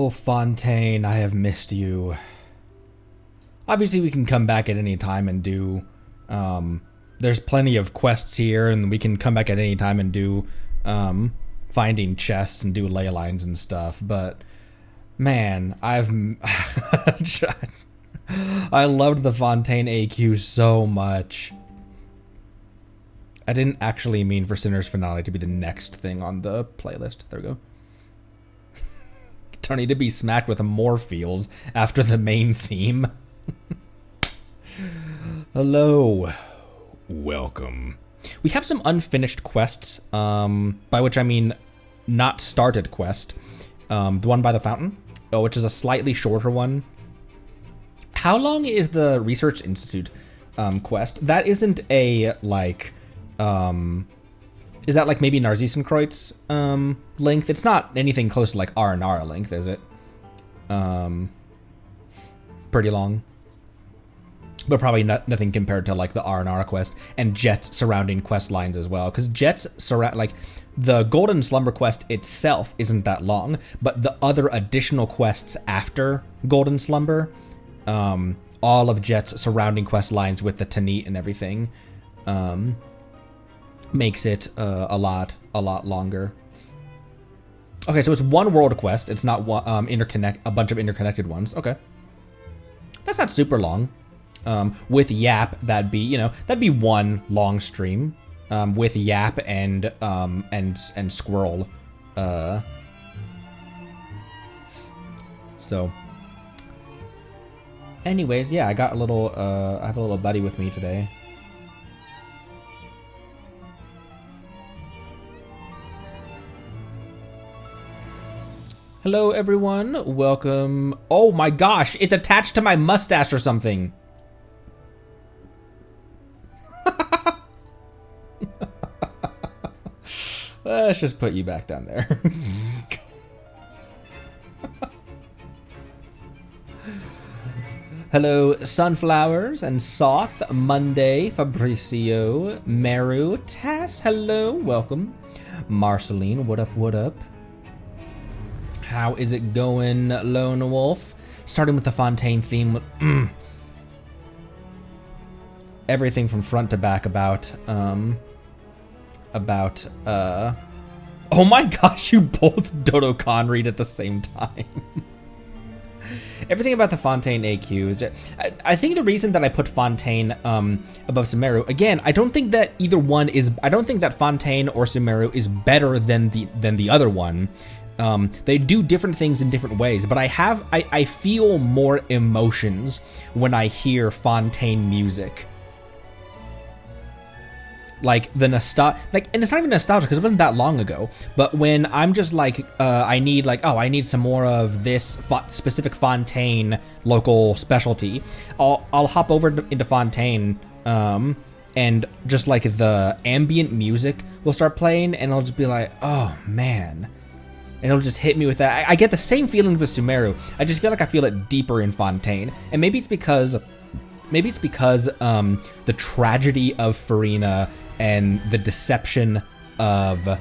Oh, Fontaine, I have missed you. Obviously, we can come back at any time and do... there's plenty of quests here, and we can come back at any time and do finding chests and do ley lines and stuff, but... Man, I loved the Fontaine AQ so much. I didn't actually mean for Sinner's Finale to be the next thing on the playlist. There we go. Don't need to be smacked with more feels after the main theme. Hello. Welcome. We have some unfinished quests, by which I mean not started quest. The one by the fountain, which is a slightly shorter one. How long is the Research Institute quest? That isn't a, like, is that like maybe Narzisenkreuz length? It's not anything close to like R&R length, is it? Pretty long. But probably nothing compared to like the R&R quest and Jet's surrounding quest lines as well. Because Jet's like the Golden Slumber quest itself isn't that long, but the other additional quests after Golden Slumber, all of Jet's surrounding quest lines with the Tanit and everything, makes it a lot longer. Okay, so it's one world quest. It's not one, a bunch of interconnected ones. Okay, that's not super long. With Yap, that'd be one long stream. With Yap and Squirrel. So. Anyways, yeah, I got a little. I have a little buddy with me today. Hello, everyone. Welcome. Oh my gosh, it's attached to my mustache or something. Let's just put you back down there. Hello, Sunflowers and Soth, Monday, Fabricio, Meru, Tass, hello, welcome. Marceline, what up, what up? How is it going, Lone Wolf? Starting with the Fontaine theme with everything from front to back about oh my gosh, you both Dodokan read at the same time. Everything about the Fontaine AQ. I think the reason that I put Fontaine above Sumeru, again, I don't think that either one is, I don't think that Fontaine or Sumeru is better than the other one. They do different things in different ways, but I feel more emotions when I hear Fontaine music. Like the and it's not even nostalgia because it wasn't that long ago. But when I'm just like, I need some more of this specific Fontaine local specialty, I'll hop over into Fontaine, and just like the ambient music will start playing, and I'll just be like, oh man, and it'll just hit me with that. I get the same feeling with Sumeru. I just feel like I feel it deeper in Fontaine, and maybe it's because the tragedy of Farina and the deception of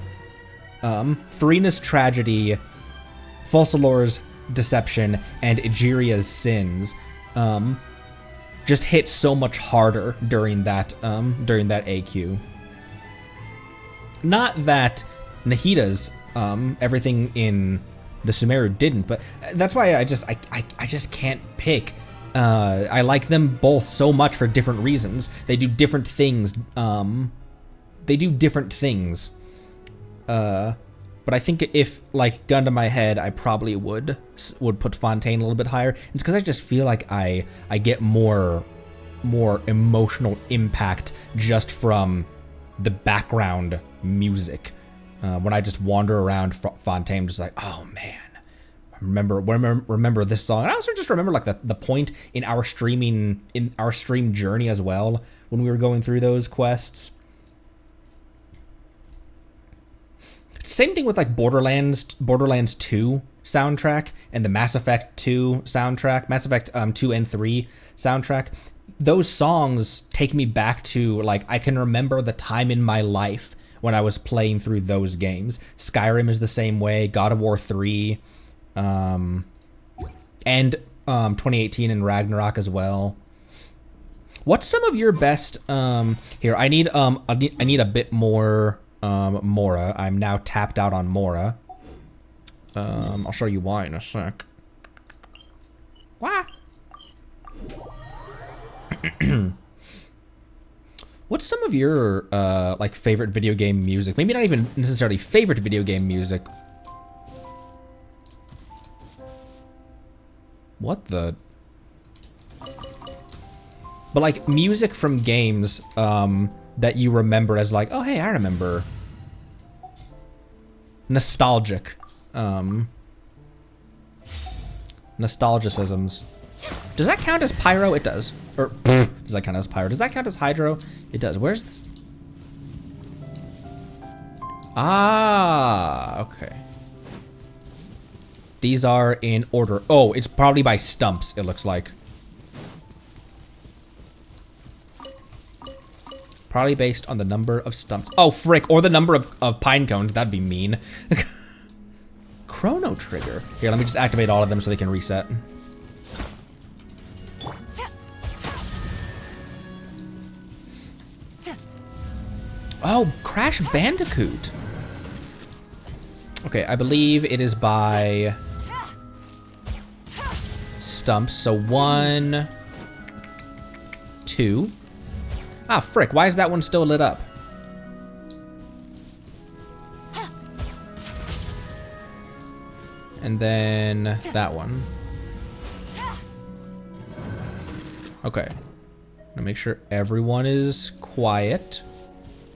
Farina's tragedy, Fossilor's deception, and Egeria's sins just hit so much harder during that AQ. Not that Nahida's everything in the Sumeru didn't, but that's why I just can't pick. I like them both so much for different reasons. They do different things. But I think if like gun to my head, I probably would put Fontaine a little bit higher. It's because I just feel like I get more emotional impact just from the background music. When I just wander around Fontaine, just like, oh man. Remember this song. And I also just remember like the point in our stream journey as well when we were going through those quests. Same thing with like Borderlands 2 soundtrack and the Mass Effect 2 soundtrack, Mass Effect 2 and 3 soundtrack. Those songs take me back to like I can remember the time in my life when I was playing through those games. Skyrim is the same way, God of War 3. and 2018 and Ragnarok as well. What's some of your best? Here, I need a bit more Mora. I'm now tapped out on Mora. I'll show you why in a sec. Wah. What's some of your like favorite video game music? Maybe not even necessarily favorite video game music. What the? But like music from games that you remember as like, oh hey, I remember. Nostalgic. Nostalgicisms. Does that count as pyro? It does. Or does that count as pyro? Does that count as hydro? It does. Where's this? Ah, okay. These are in order. Oh, it's probably by stumps, it looks like. Probably based on the number of stumps. Oh, frick. Or the number of pine cones. That'd be mean. Chrono Trigger. Here, let me just activate all of them so they can reset. Oh, Crash Bandicoot. Okay, I believe it is by stumps. So 1, 2. Ah, frick, why is that one still lit up? And then that one. Okay. Now make sure everyone is quiet.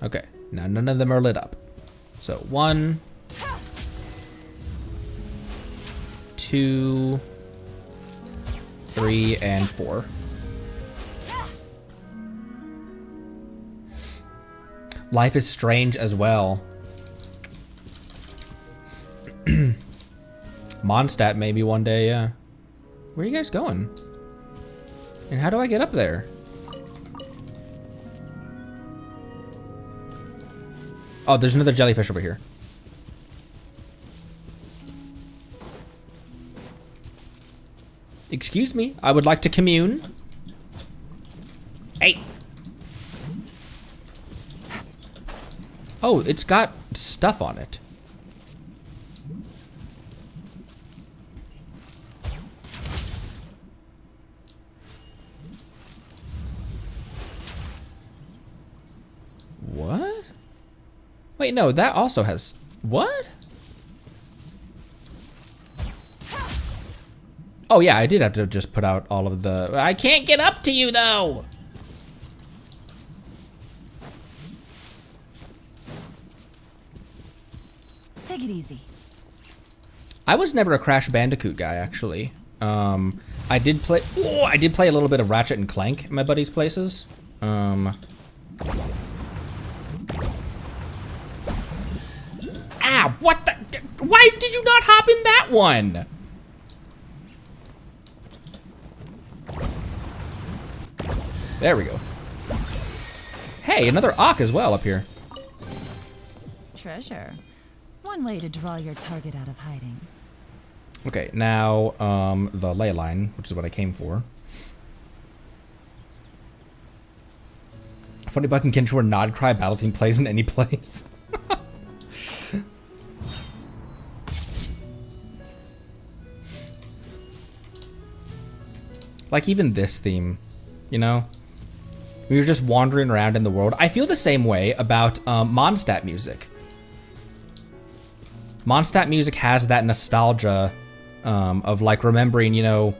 Okay, now none of them are lit up. So 1, 2, 3, and 4. Life is Strange as well. Mondstadt maybe one day, yeah. Where are you guys going? And how do I get up there? Oh, there's another jellyfish over here. Excuse me, I would like to commune. Hey. Oh, it's got stuff on it. What? Wait, no, that also has... What? Oh yeah, I did have to just put out all of the... I can't get up to you though! Take it easy. I was never a Crash Bandicoot guy, actually. I did play a little bit of Ratchet and Clank at my buddies' places. Ah, what the? Why did you not hop in that one? There we go. Hey, another Auk as well up here. Treasure. One way to draw your target out of hiding. Okay, now the ley line, which is what I came for. Funny Buck and Kinch where Nod Cry Battle Theme plays in any place. Like even this theme, you know? We were just wandering around in the world. I feel the same way about Mondstadt music. Mondstadt music has that nostalgia of like remembering, you know,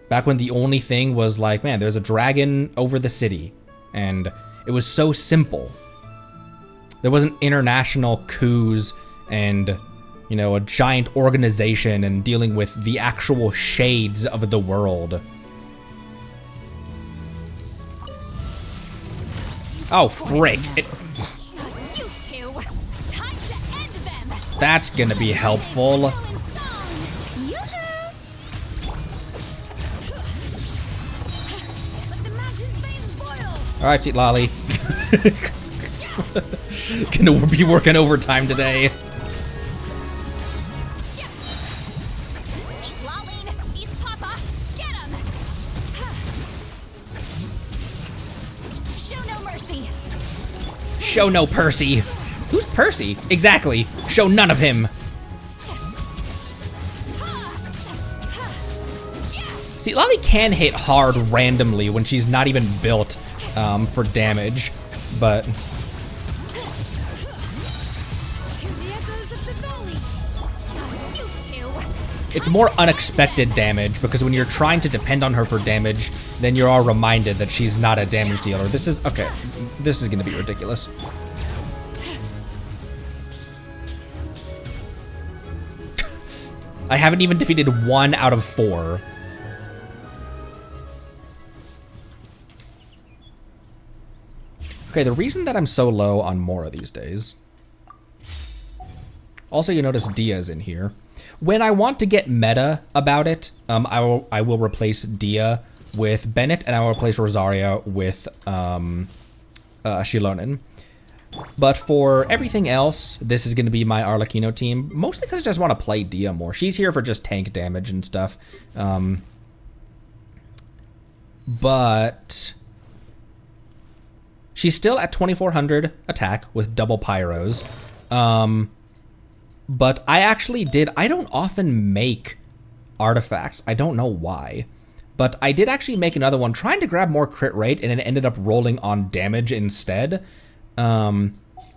back when the only thing was like, man, there's a dragon over the city. And it was so simple. There wasn't international coups and, you know, a giant organization and dealing with the actual shades of the world. Oh, frick. That's gonna be helpful. Alright, Seat Lolly. Gonna be working overtime today. Percy. Show no Percy. Who's Percy? Exactly. Show none of him. See, Lolly can hit hard randomly when she's not even built for damage, but... It's more unexpected damage, because when you're trying to depend on her for damage, then you're all reminded that she's not a damage dealer. This is, okay, this is gonna be ridiculous. I haven't even defeated 1 out of 4. Okay, the reason that I'm so low on Mora these days. Also, you notice Dia's in here. When I want to get meta about it, I will replace Dia with Bennett, and I will replace Rosaria with Shilonen. But for everything else, this is going to be my Arlecchino team, mostly because I just want to play Dia more. She's here for just tank damage and stuff. But she's still at 2400 attack with double pyros. But I actually I don't often make artifacts. I don't know why. But I did actually make another one trying to grab more crit rate, and it ended up rolling on damage instead.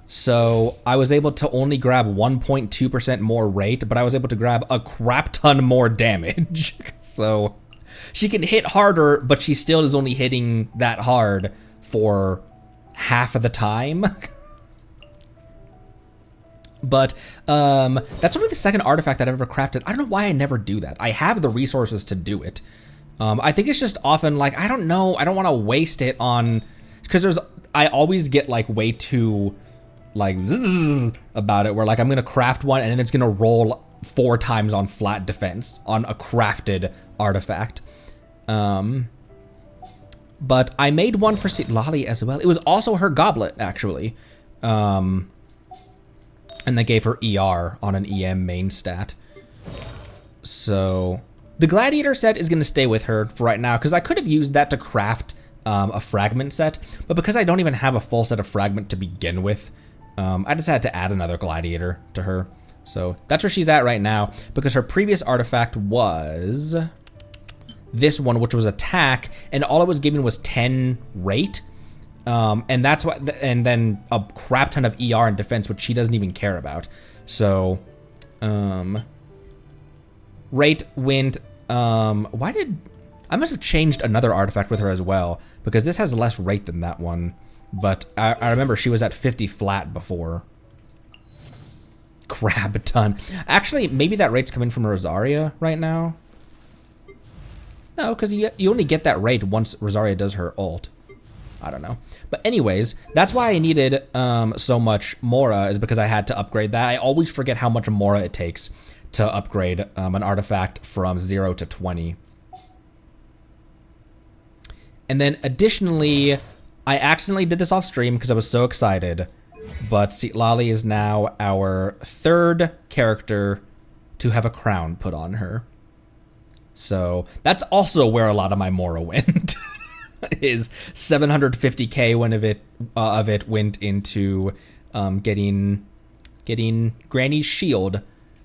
So I was able to only grab 1.2% more rate, but I was able to grab a crap ton more damage. So she can hit harder, but she still is only hitting that hard for half of the time. But that's only the second artifact that I've ever crafted. I don't know why I never do that. I have the resources to do it. I think it's just often like, I don't know, I don't want to waste it on, because I always get like way too like about it, where like I'm gonna craft one and then it's gonna roll 4 times on flat defense on a crafted artifact. But I made one for Lolly as well. It was also her goblet, actually. And they gave her ER on an EM main stat. So the Gladiator set is gonna stay with her for right now, because I could have used that to craft a fragment set, but because I don't even have a full set of fragment to begin with, I decided to add another Gladiator to her. So that's where she's at right now, because her previous artifact was this one, which was attack, and all it was giving was 10 rate. And that's what, and then a crap ton of ER and defense, which she doesn't even care about. So, rate went, I must have changed another artifact with her as well, because this has less rate than that one. But I remember she was at 50 flat before. Crap a ton. Actually, maybe that rate's coming from Rosaria right now. No, because you only get that rate once Rosaria does her ult. I don't know. But anyways, that's why I needed so much Mora, is because I had to upgrade that. I always forget how much Mora it takes to upgrade an artifact from 0 to 20. And then additionally, I accidentally did this off stream because I was so excited. But Lolly is now our 3rd character to have a crown put on her. So that's also where a lot of my Mora went. Is 750k when of it went into getting Granny's shield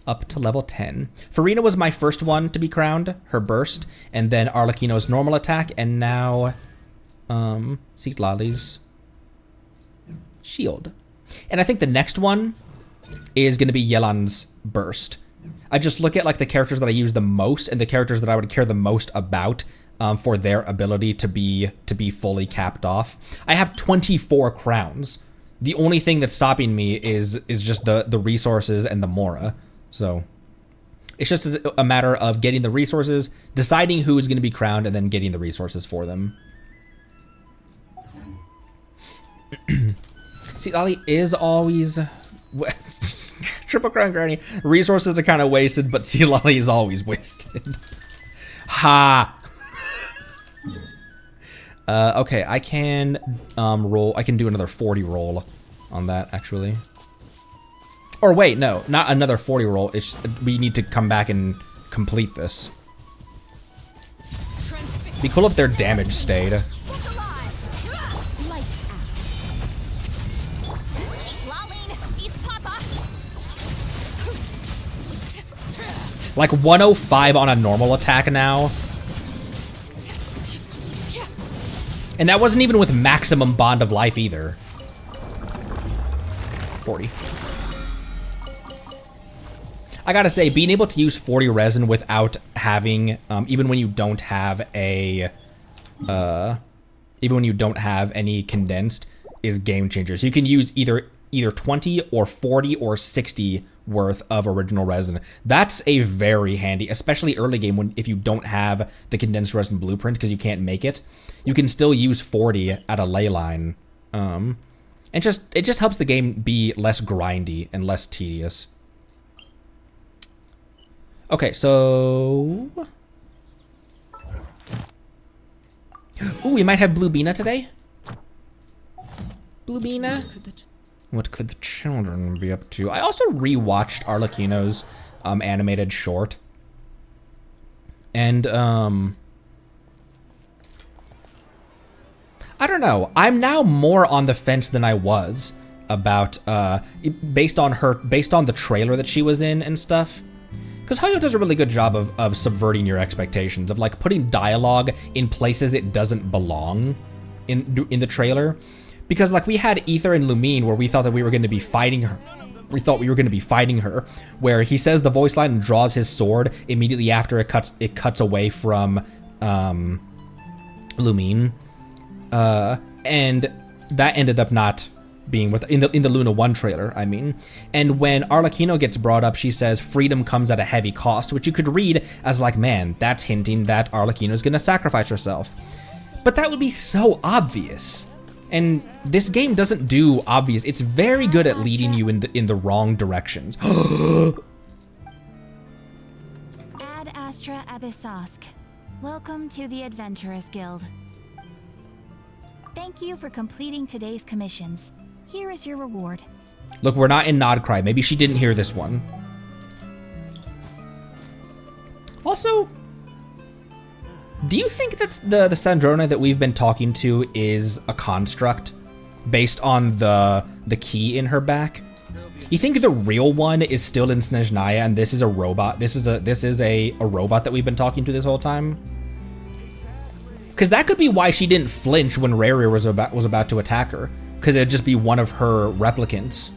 up to level 10. Farina was my first one to be crowned, her burst, and then Arlecchino's normal attack, and now Lolly's shield. And I think the next one is going to be Yelan's burst. I just look at like the characters that I use the most and the characters that I would care the most about for their ability to be fully capped off. I have 24 crowns. The only thing that's stopping me is just the resources and the Mora. So it's just a matter of getting the resources, deciding who is going to be crowned, and then getting the resources for them. See, Lolly is always triple crown Granny. Resources are kind of wasted, but see, Lolly is always wasted. Ha! Okay, I can roll. I can do another 40 roll on that, actually. Or wait, no, not another 40 roll. It's we need to come back and complete this. Be cool if their damage stayed. Like 105 on a normal attack now. And that wasn't even with maximum bond of life either. 40. I gotta say, being able to use 40 resin without having, even when you don't have a, even when you don't have any condensed, is game changer. So you can use either 20 or 40 or 60 worth of original resin. That's a very handy, especially early game when if you don't have the condensed resin blueprint because you can't make it, you can still use 40 at a ley line. And it just helps the game be less grindy and less tedious. Okay, so... Ooh, we might have Blue Beana today? Blue Beana? What could the children be up to? I also rewatched Arlecchino's animated short. And, I don't know. I'm now more on the fence than I was about, based on the trailer that she was in and stuff. Because Hoyo does a really good job of subverting your expectations, of like putting dialogue in places it doesn't belong in the trailer. Because like we had Ether and Lumine where we thought that we were going to be fighting her. We thought we were going to be fighting her, where he says the voice line and draws his sword immediately after it cuts away from Lumine. And that ended up not being in the Luna 1 trailer, I mean. And when Arlecchino gets brought up, she says freedom comes at a heavy cost, which you could read as like, man, that's hinting that Arlecchino's gonna sacrifice herself. But that would be so obvious. And this game doesn't do obvious. It's very good at leading you in the wrong directions. Ad Astra Abyssosk. Welcome to the Adventurers Guild. Thank you for completing today's commissions. Here is your reward. Look, we're not in Nodcry. Maybe she didn't hear this one. Also, do you think that's the Sandrone that we've been talking to is a construct based on the key in her back? You think the real one is still in Snezhnaya and this is a robot? This is a robot that we've been talking to this whole time? Because that could be why she didn't flinch when Rary was about to attack her. Because it'd just be one of her replicants.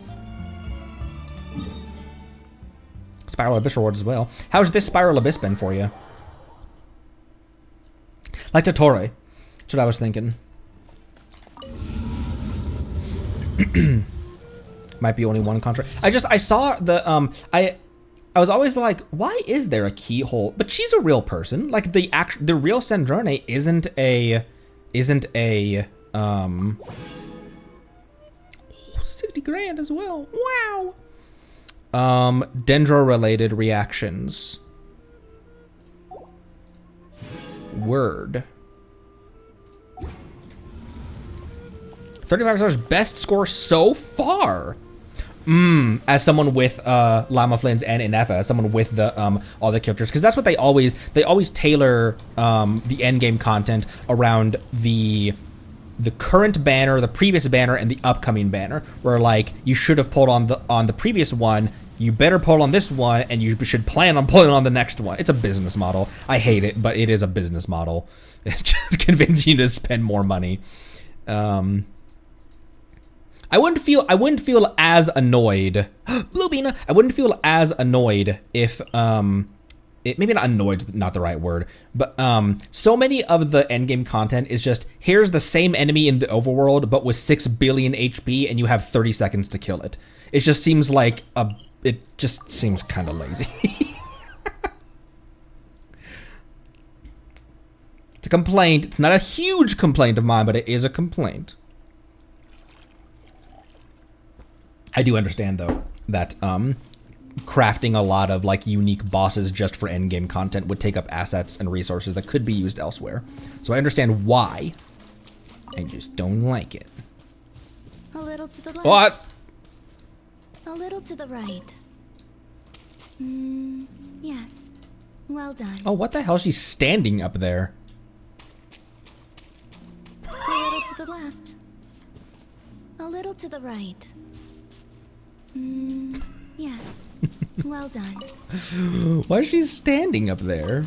Spiral Abyss reward as well. How's this Spiral Abyss been for you? Like Totore. That's what I was thinking. Might be only one contract. I saw the I was always like, why is there a keyhole? But she's a real person. Like the real Sandrone isn't a 60 grand as well. Wow. Dendro related reactions. Word. 35 stars, best score so far. As someone with Llama Flins and Inefa, as someone with the all the characters, because that's what they always tailor the end game content around the current banner, the previous banner, and the upcoming banner. Where like you should have pulled on the previous one, you better pull on this one, and you should plan on pulling on the next one. It's a business model. I hate it, but it is a business model. It's just convincing you to spend more money. I wouldn't feel as annoyed. Blue Beana. I wouldn't feel as annoyed if maybe not annoyed's not the right word, but so many of the endgame content is just here's the same enemy in the overworld but with 6 billion HP and you have 30 seconds to kill it. It just seems like it just seems kind of lazy. It's a complaint. It's not a huge complaint of mine, but it is a complaint. I do understand though that crafting a lot of like unique bosses just for endgame content would take up assets and resources that could be used elsewhere. So I understand why. I just don't like it. A little to the left. What? A little to the right. Yes. Well done. Oh, what the hell? She's standing up there. A little to the left. A little to the right. Yes. Well done. Why is she standing up there?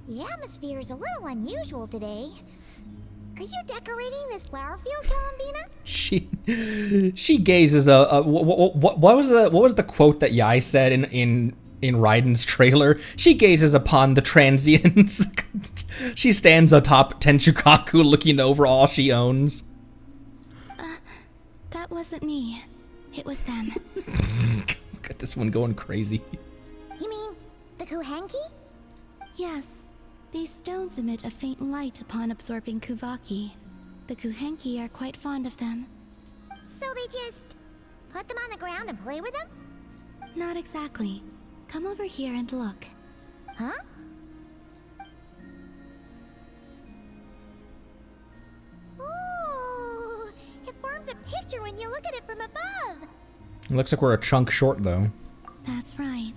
The atmosphere is a little unusual today. Are you decorating this flower field, Columbina? She gazes what was the quote that Yai said in Raiden's trailer? She gazes upon the transients. She stands atop Tenchukaku looking over all she owns. That wasn't me. It was them. Got this one going crazy. You mean the Kuhenki? Yes. These stones emit a faint light upon absorbing Kuvaki. The Kuhenki are quite fond of them. So they just put them on the ground and play with them? Not exactly. Come over here and look. Huh? Ooh, it forms a picture when you look at it from above. It looks like we're a chunk short though. That's right.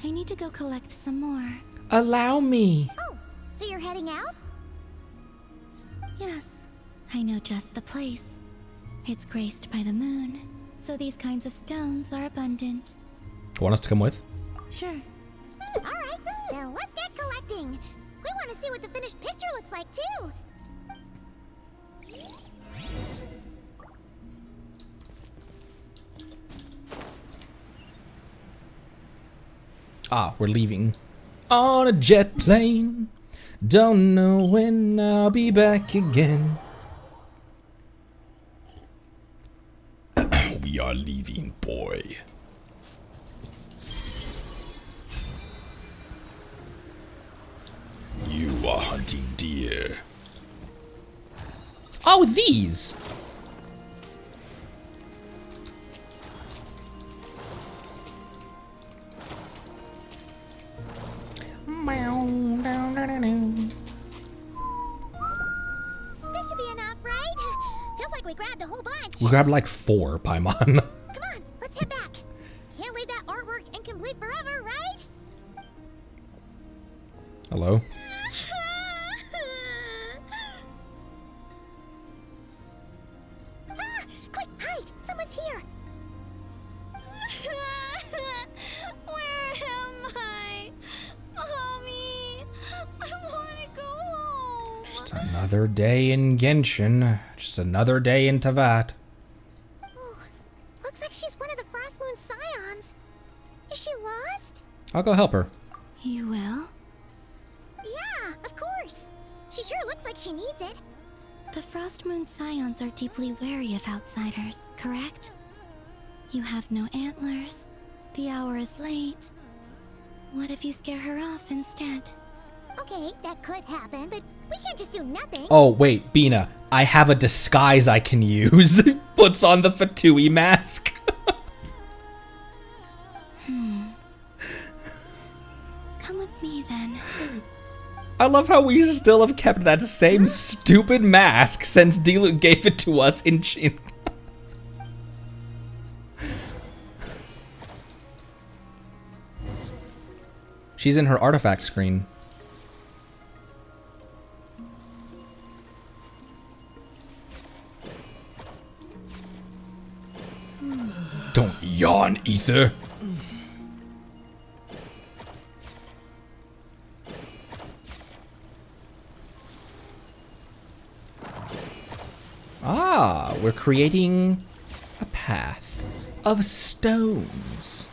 I need to go collect some more. Allow me. Oh, so you're heading out? Yes, I know just the place. It's graced by the moon, so these kinds of stones are abundant. Want us to come with? Sure. All right, then let's get collecting. We want to see what the finished picture looks like too. Ah, we're leaving. On a jet plane. Don't know when I'll be back again. We are leaving, boy. You are hunting deer. Oh, these! This should be enough, right? Feels like we grabbed a whole bunch. We grabbed like 4, Paimon. Come on, let's head back. Can't leave that artwork incomplete forever, right? Hello? Ah, quick, hide! Someone's here. Where am I? Mommy, I want to go home. Just another day in Genshin. Just another day in Tavat. Ooh, looks like she's one of the Frost Moon Scions. Is she lost? I'll go help her. You will? Yeah, of course. She sure looks like she needs it. The Frost Moon Scions are deeply wary of outsiders, correct? You have no antlers. The hour is late. What if you scare her off instead? Okay, that could happen, but we can't just do nothing. Oh, wait, Bina. I have a disguise I can use. Puts on the Fatui mask. Come with me then. I love how we still have kept that same stupid mask since Diluc gave it to us in Chin. She's in her artifact screen. Don't yawn, Ether. Ah, we're creating a path of stones.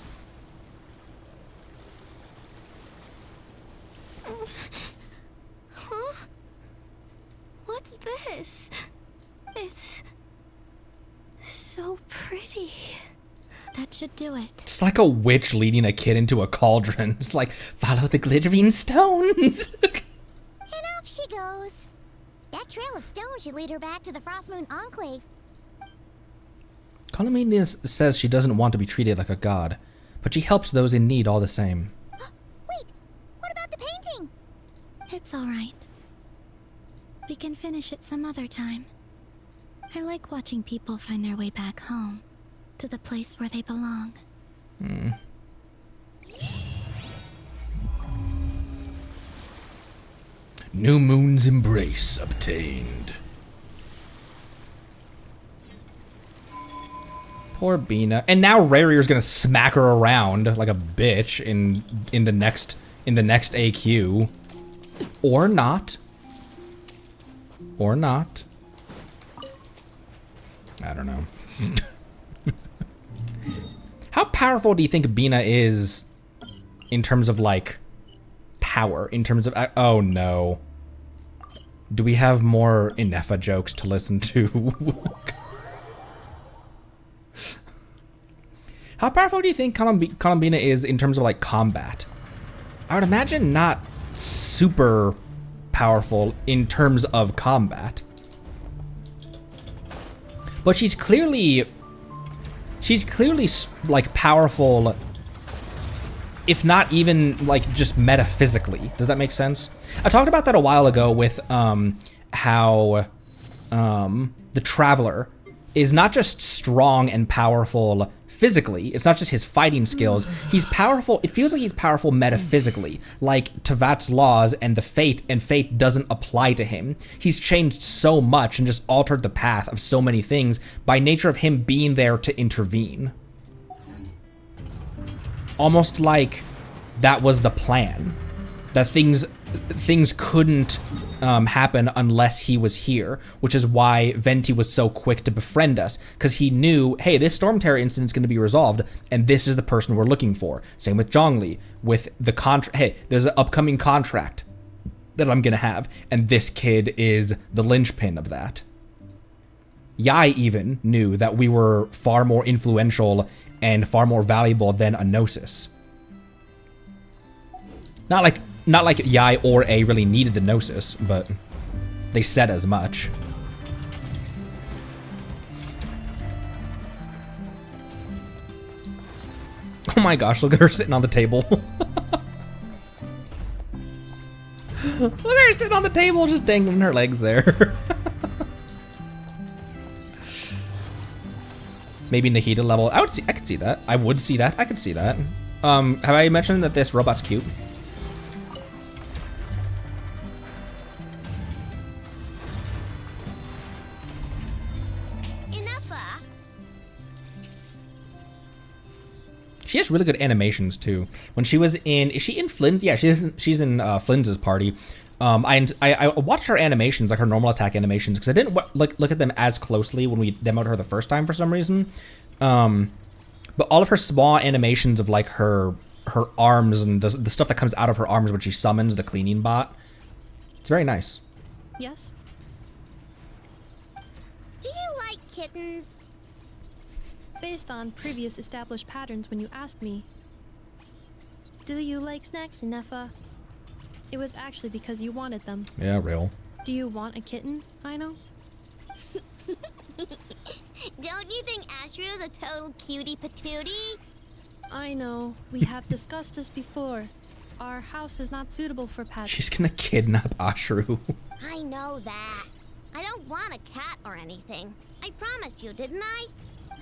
Huh? What's this? It's so pretty. That should do it. It's like a witch leading a kid into a cauldron. It's like, follow the glittering stones. And off she goes. That trail of stone should lead her back to the Frost Moon Enclave. Konami says she doesn't want to be treated like a god, but she helps those in need all the same. Wait, what about the painting? It's all right. We can finish it some other time. I like watching people find their way back home, to the place where they belong. New Moon's embrace obtained. Poor Bina. And now Rarier's gonna smack her around like a bitch in the next AQ. Or not. Or not. I don't know. How powerful do you think Bina is in terms of like power? In terms of, oh no. Do we have more Inefa jokes to listen to? How powerful do you think Columbina is in terms of like combat? I would imagine not super powerful in terms of combat. But she's clearly like powerful, if not even like just metaphysically. Does that make sense? I talked about that a while ago with how the Traveler is not just strong and powerful physically, it's not just his fighting skills, he's powerful, it feels like he's powerful metaphysically, like Tavat's laws and fate doesn't apply to him. He's changed so much and just altered the path of so many things by nature of him being there to intervene. Almost like that was the plan, that things couldn't happen unless he was here, which is why Venti was so quick to befriend us, because he knew, hey, this Storm Terror incident is going to be resolved, and this is the person we're looking for. Same with Zhongli, with the contract. Hey, there's an upcoming contract that I'm going to have, and this kid is the linchpin of that. Yai even knew that we were far more influential and far more valuable than a Gnosis. Not like Yai or A really needed the Gnosis, but they said as much. Oh my gosh, look at her sitting on the table. Look at her sitting on the table, just dangling her legs there. Maybe Nahida level. I could see that. I would see that. I could see that. Have I mentioned that this robot's cute? She has really good animations too. When she was in, is she in Flynn's? Yeah, she's in Flynn's party. I watched her animations, like her normal attack animations, because I didn't look at them as closely when we demoed her the first time for some reason. But all of her small animations of like her arms and the stuff that comes out of her arms when she summons the cleaning bot, it's very nice. Yes? Do you like kittens? Based on previous established patterns when you asked me. Do you like snacks, Nefa? It was actually because you wanted them. Yeah, real. Do you want a kitten, Aino? Don't you think Ashru's a total cutie patootie? I know. We have discussed this before. Our house is not suitable for pets. She's gonna kidnap Ashru. I know that. I don't want a cat or anything. I promised you, didn't I?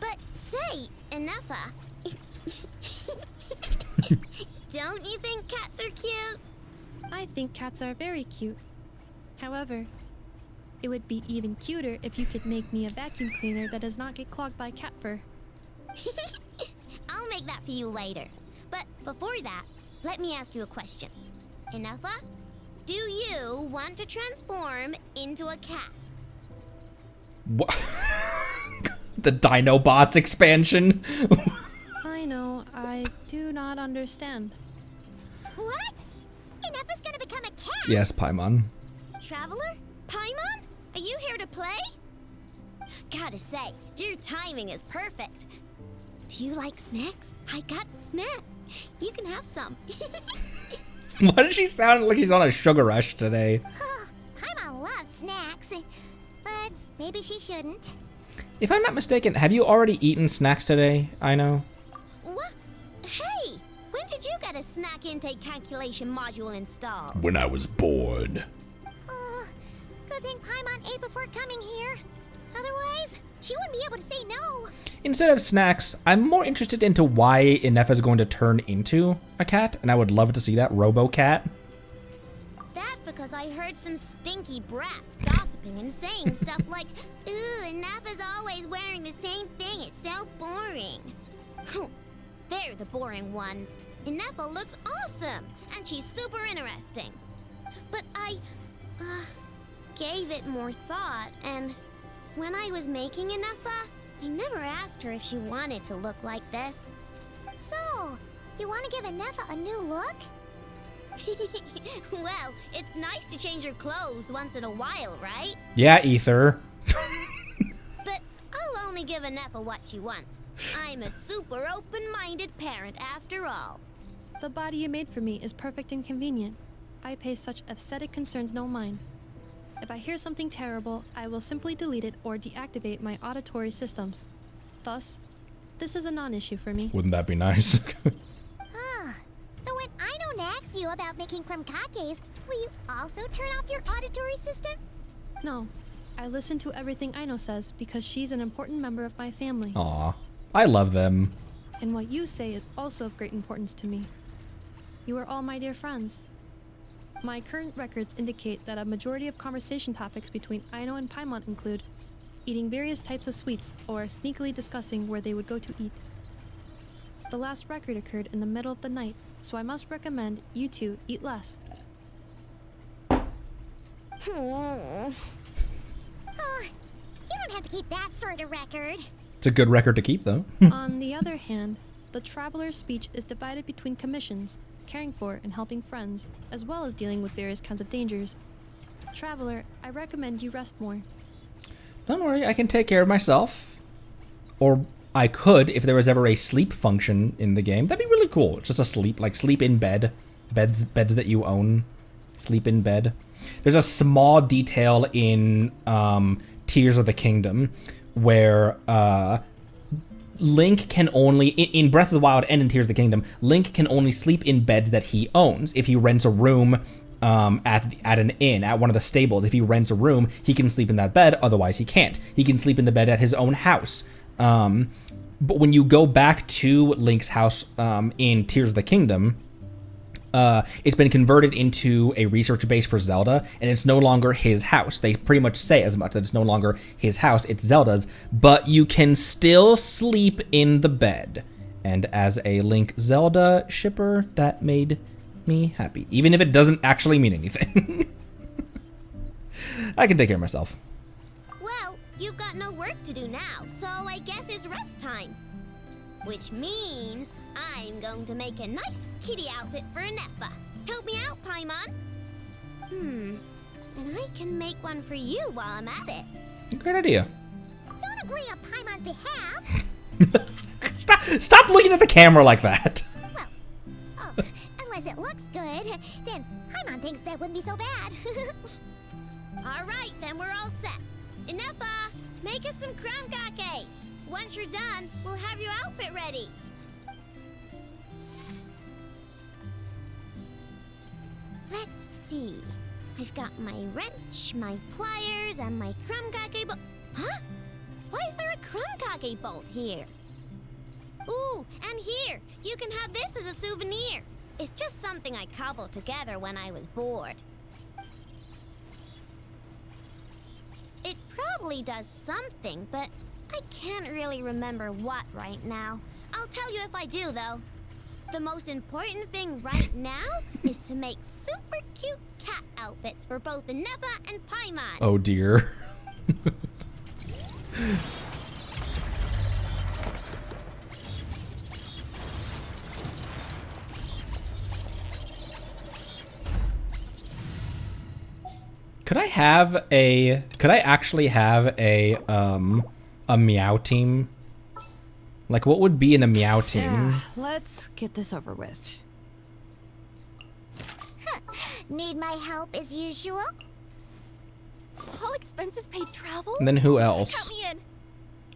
But say, Inefa. Don't you think cats are cute? I think cats are very cute. However, it would be even cuter if you could make me a vacuum cleaner that does not get clogged by cat fur. I'll make that for you later. But before that, let me ask you a question. Inefa, do you want to transform into a cat? What? The Dinobots expansion? I know, I do not understand. What? Inefa's gonna become a cat? Yes, Paimon. Traveler? Paimon? Are you here to play? Gotta say, your timing is perfect. Do you like snacks? I got snacks. You can have some. Why does she sound like she's on a sugar rush today? Paimon loves snacks, but maybe she shouldn't. If I'm not mistaken, have you already eaten snacks today? I know. What? Hey, when did you get a snack intake calculation module installed? When I was born. Good thing Paimon ate before coming here. Otherwise, she wouldn't be able to say no. Instead of snacks, I'm more interested into why Inefa is going to turn into a cat, and I would love to see that Robo-Cat. That's because I heard some stinky brats gossiping gossiping and saying stuff like, ooh, Nefa's always wearing the same thing, it's so boring. They're the boring ones. Nefa looks awesome, and she's super interesting. But I, gave it more thought, and when I was making Nefa, I never asked her if she wanted to look like this. So, you want to give Nefa a new look? Well, it's nice to change your clothes once in a while, right? Yeah, Ether. But I'll only give Nefa what she wants. I'm a super open-minded parent after all. The body you made for me is perfect and convenient. I pay such aesthetic concerns no mind. If I hear something terrible, I will simply delete it or deactivate my auditory systems. Thus, this is a non-issue for me. Wouldn't that be nice? So when Aino nags you about making crumcakes, will you also turn off your auditory system? No, I listen to everything Aino says because she's an important member of my family. Aw, I love them. And what you say is also of great importance to me. You are all my dear friends. My current records indicate that a majority of conversation topics between Aino and Paimon include eating various types of sweets or sneakily discussing where they would go to eat. The last record occurred in the middle of the night, so I must recommend you two eat less. Oh, you don't have to keep that sort of record. It's a good record to keep, though. On the other hand, the traveler's speech is divided between commissions, caring for and helping friends, as well as dealing with various kinds of dangers. Traveler, I recommend you rest more. Don't worry, I can take care of myself. Or I could if there was ever a sleep function in the game. That'd be really cool. It's just a sleep, like sleep in bed. Beds that you own. Sleep in bed. There's a small detail in Tears of the Kingdom where Link can only, in Breath of the Wild and in Tears of the Kingdom, Link can only sleep in beds that he owns. If he rents a room at an inn, at one of the stables, if he rents a room, he can sleep in that bed, otherwise he can't. He can sleep in the bed at his own house. But when you go back to Link's house in Tears of the Kingdom, it's been converted into a research base for Zelda, and it's no longer his house. They pretty much say as much, that it's no longer his house, it's Zelda's, but you can still sleep in the bed. And as a Link Zelda shipper, that made me happy, even if it doesn't actually mean anything. I can take care of myself. Well, you've got no work to do now, so I guess it's rest time. Which means I'm going to make a nice kitty outfit for Nefa. Help me out, Paimon. And I can make one for you while I'm at it. Great idea. Don't agree on Paimon's behalf. Stop looking at the camera like that. Unless it looks good, then Paimon thinks that wouldn't be so bad. All right, then we're all set. Nefa, make us some crumcakes. Once you're done, we'll have your outfit ready. Let's see. I've got my wrench, my pliers, and my crumcake bolt. Huh? Why is there a crumcake bolt here? Ooh, and here, you can have this as a souvenir. It's just something I cobbled together when I was bored. It probably does something, but I can't really remember what right now. I'll tell you if I do, though. The most important thing right now is to make super cute cat outfits for both Nefa and Paimon. Oh dear. Could I actually have a meow team? Like, what would be in a meow team? Yeah, let's get this over with. Need my help as usual? All expenses paid travel? And then who else? Count me in.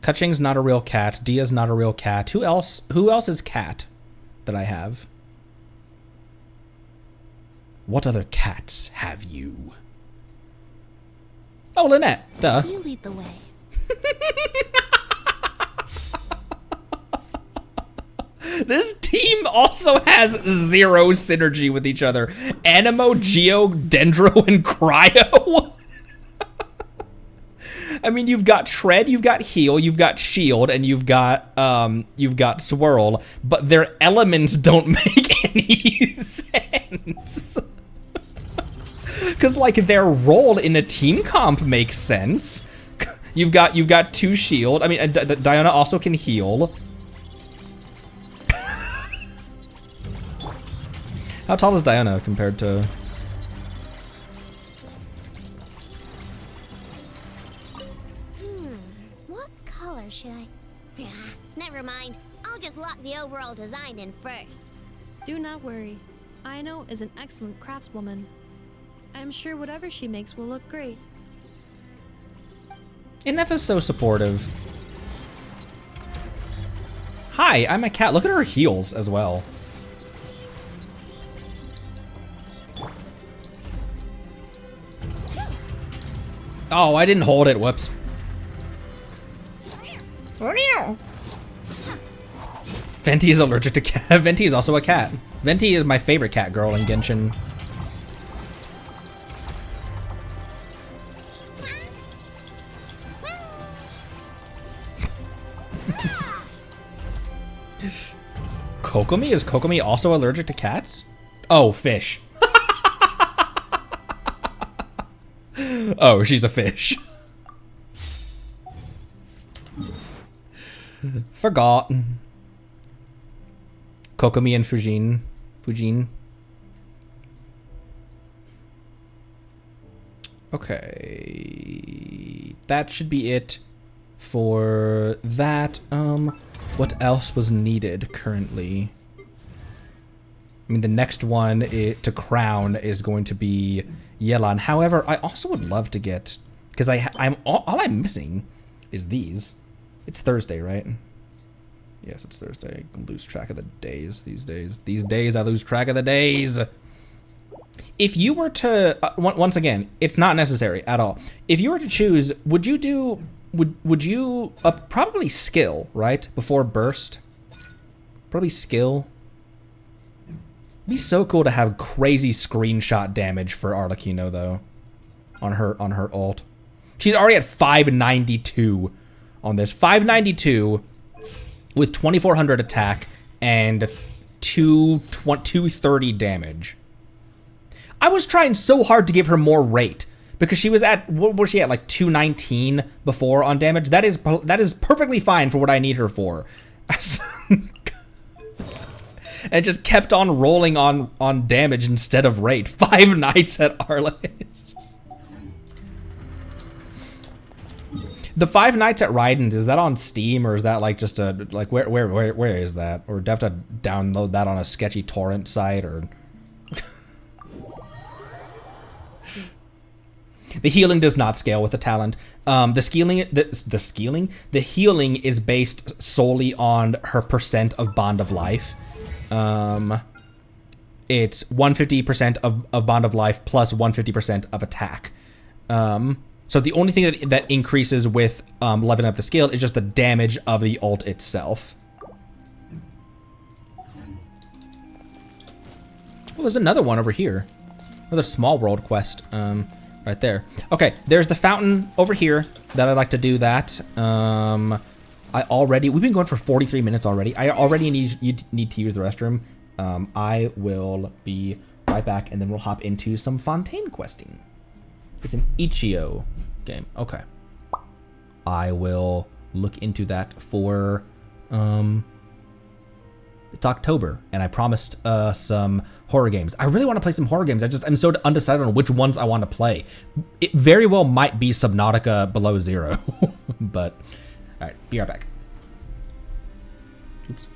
Kaching's not a real cat. Dia's not a real cat. Who else is cat that I have? What other cats have you? Oh, Lynette. Duh. You lead the way. This team also has zero synergy with each other. Animo, Geo, Dendro, and Cryo. I mean, you've got Tread, you've got Heal, you've got Shield, and you've got Swirl, but their elements don't make any sense. Because like their role in a team comp makes sense. You've got 2 Shield. I mean, Diana also can heal. How tall is Diana compared to? What color should I? Never mind. I'll just lock the overall design in first. Do not worry. Aino is an excellent craftswoman. I'm sure whatever she makes will look great. Inef is so supportive. Hi, I'm a cat. Look at her heels as well. Oh, I didn't hold it. Whoops. Venti is allergic to cat. Venti is also a cat. Venti is my favorite cat girl in Genshin. Kokomi? Is Kokomi also allergic to cats? Oh, fish. Oh, she's a fish. Forgotten. Kokomi and Fujin. Okay. That should be it for that. What else was needed currently? I mean, the next one to crown is going to be Yelan. However, I also would love to get, because I'm all I'm missing is these. It's Thursday, right? Yes, it's Thursday. I lose track of the days these days. These days, I lose track of the days. If you were to, once again, it's not necessary at all. If you were to choose, would you do, would you, probably skill, right? Before burst? Probably skill. It'd be so cool to have crazy screenshot damage for Arlecchino, though. On her ult. She's already at 592 on this. 592 with 2400 attack and 230 damage. I was trying so hard to give her more rate because she was at, what was she at, like 219 before on damage. That is perfectly fine for what I need her for. And just kept on rolling on damage instead of rate. 5 nights at Arles. The 5 nights at Raiden's, is that on Steam or is that like just a, like where is that? Or do I have to download that on a sketchy torrent site or? The healing does not scale with the talent. The healing is based solely on her percent of Bond of Life. It's 150% of Bond of Life plus 150% of attack. So the only thing that increases with leveling up the skill is just the damage of the ult itself. Well, there's another one over here. Another small world quest. Right there. Okay, there's the fountain over here that I'd like to do that. We've been going for 43 minutes already. I already need to use the restroom. I will be right back and then we'll hop into some Fontaine questing. It's an Ichio game. Okay. I will look into that for, it's October, and I promised some horror games. I really want to play some horror games. I'm so undecided on which ones I want to play. It very well might be Subnautica Below Zero, but all right, be right back. Oops.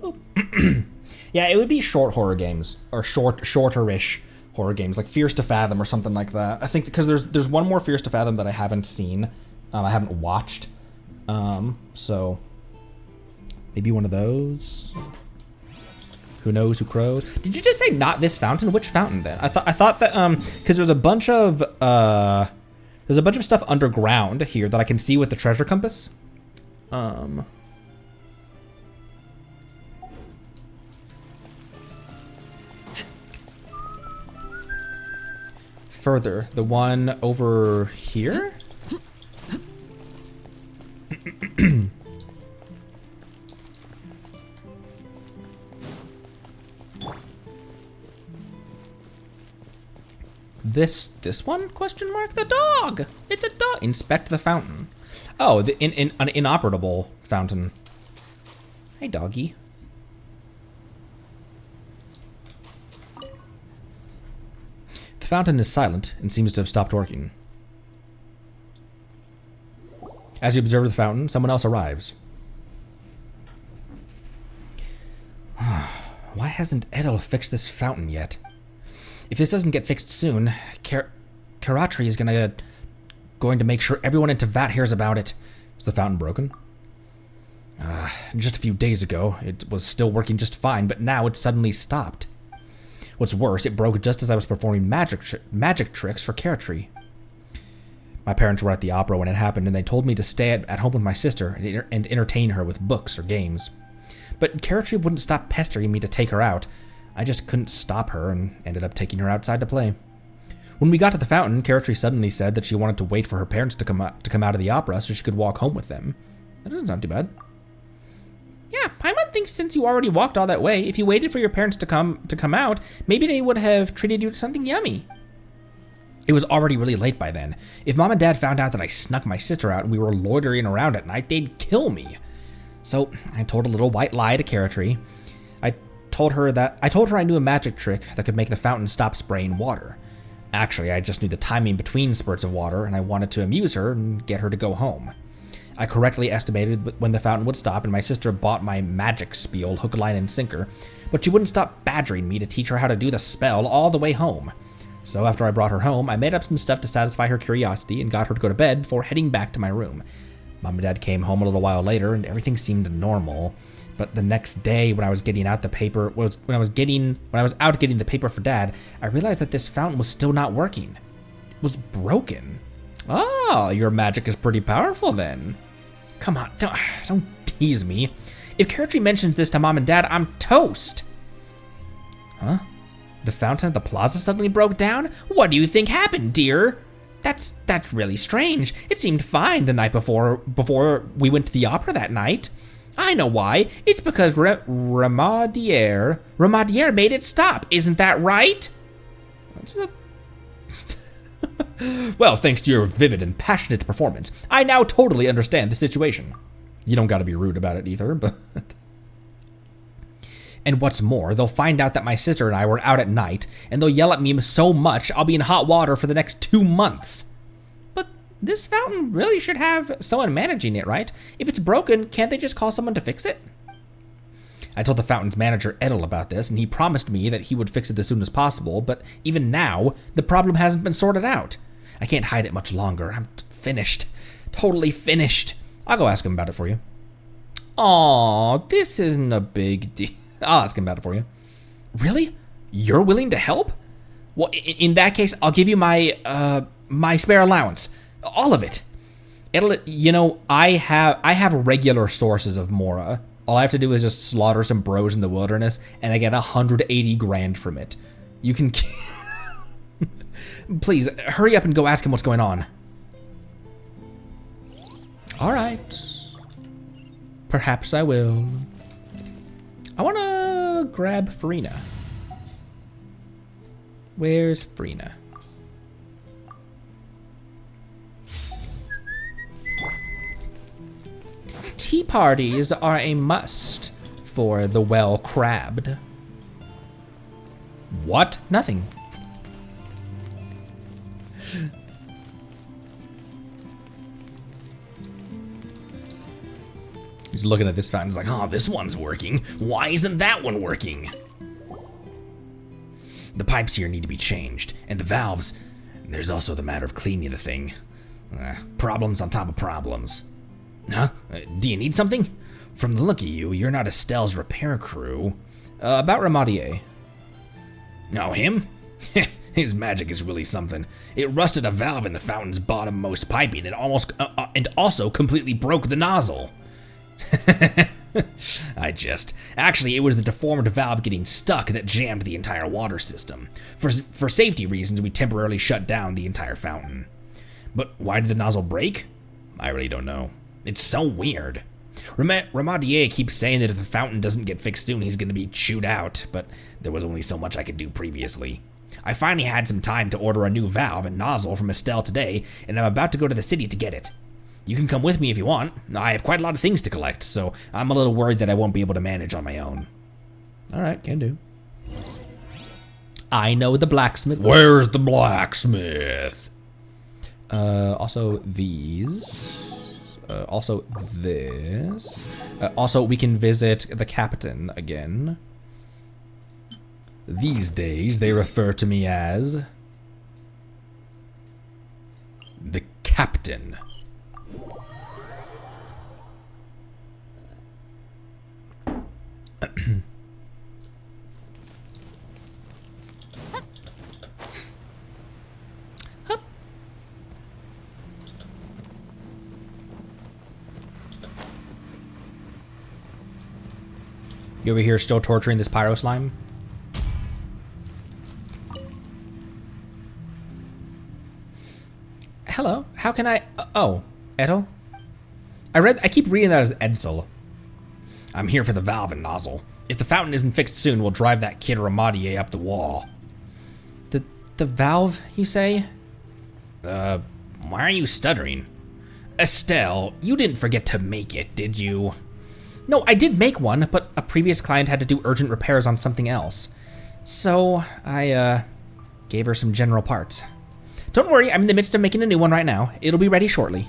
Boop. Yeah, it would be short horror games, or shorter-ish horror games, like Fierce to Fathom or something like that. I think because there's one more Fierce to Fathom that I haven't seen, I haven't watched, so maybe one of those. Who knows who crows? Did you just say not this fountain? Which fountain then? I thought that because there's a bunch of stuff underground here that I can see with the treasure compass. Further, the one over here? This one? Question mark? The dog! It's a dog! Inspect the fountain. Oh, an inoperable fountain. Hey, doggy. The fountain is silent and seems to have stopped working. As you observe the fountain, someone else arrives. Why hasn't Edel fixed this fountain yet? If this doesn't get fixed soon, Karatri is going to make sure everyone in Teyvat hears about it. Is the fountain broken? Just a few days ago, it was still working just fine, but now it's suddenly stopped. What's worse, it broke just as I was performing magic tricks for Karatri. My parents were at the opera when it happened, and they told me to stay at home with my sister and entertain her with books or games. But Karatri wouldn't stop pestering me to take her out. I just couldn't stop her and ended up taking her outside to play. When we got to the fountain, Karatri suddenly said that she wanted to wait for her parents to come out of the opera so she could walk home with them. That doesn't sound too bad. Yeah, Paimon thinks since you already walked all that way, if you waited for your parents to come out, maybe they would have treated you to something yummy. It was already really late by then. If Mom and Dad found out that I snuck my sister out and we were loitering around at night, they'd kill me. So I told a little white lie to Karatri. I told her I knew a magic trick that could make the fountain stop spraying water. Actually, I just knew the timing between spurts of water, and I wanted to amuse her and get her to go home. I correctly estimated when the fountain would stop, and my sister bought my magic spiel hook, line, and sinker, but she wouldn't stop badgering me to teach her how to do the spell all the way home. So after I brought her home, I made up some stuff to satisfy her curiosity and got her to go to bed before heading back to my room. Mom and Dad came home a little while later, and everything seemed normal. But the next day, when I was getting out the paper, when I was out getting the paper for Dad, I realized that this fountain was still not working. It was broken. Oh, your magic is pretty powerful then. Come on, don't tease me. If Karatri mentions this to Mom and Dad, I'm toast. Huh? The fountain at the plaza suddenly broke down? What do you think happened, dear? That's really strange. It seemed fine the night before we went to the opera that night. I know why. It's because Ramadier made it stop. Isn't that right? Well, thanks to your vivid and passionate performance, I now totally understand the situation. You don't gotta be rude about it either, but... And what's more, they'll find out that my sister and I were out at night, and they'll yell at me so much I'll be in hot water for the next 2 months. But this fountain really should have someone managing it, right? If it's broken, can't they just call someone to fix it? I told the fountain's manager, Edel, about this, and he promised me that he would fix it as soon as possible, but even now, the problem hasn't been sorted out. I can't hide it much longer. I'm finished. Totally finished. I'll go ask him about it for you. Aw, this isn't a big deal. I'll ask him about it for you. Really? You're willing to help? Well, in that case, I'll give you my my spare allowance. All of it. You know, I have regular sources of Mora. All I have to do is just slaughter some bros in the wilderness, and I get 180 grand from it. You can... Please, hurry up and go ask him what's going on. Alright. Perhaps I will. I want to grab Farina. Where's Farina? Tea parties are a must for the well-crabbed. What? Nothing. He's looking at this fountain, he's like, oh, this one's working. Why isn't that one working? The pipes here need to be changed, and the valves, there's also the matter of cleaning the thing. Problems on top of problems. Huh? Do you need something? From the look of you, you're not Estelle's repair crew. About Ramadier. Oh, him? His magic is really something. It rusted a valve in the fountain's bottommost piping and and also completely broke the nozzle. Actually, it was the deformed valve getting stuck that jammed the entire water system. For safety reasons, we temporarily shut down the entire fountain. But why did the nozzle break? I really don't know. It's so weird. Ramadier keeps saying that if the fountain doesn't get fixed soon, he's gonna be chewed out, but there was only so much I could do previously. I finally had some time to order a new valve and nozzle from Estelle today, and I'm about to go to the city to get it. You can come with me if you want. I have quite a lot of things to collect, so I'm a little worried that I won't be able to manage on my own. Alright, can do. I know the blacksmith. Where's the blacksmith? Also these. Also this. Also, we can visit the captain again. These days, they refer to me as the captain. You over here still torturing this pyro slime? Hello, how can I, oh, Edel? I keep reading that as Edsel. I'm here for the valve and nozzle. If the fountain isn't fixed soon, we'll drive that kid Ramadier up the wall. The valve, you say? Why are you stuttering? Estelle, you didn't forget to make it, did you? No, I did make one, but a previous client had to do urgent repairs on something else. So, I, gave her some general parts. Don't worry, I'm in the midst of making a new one right now. It'll be ready shortly.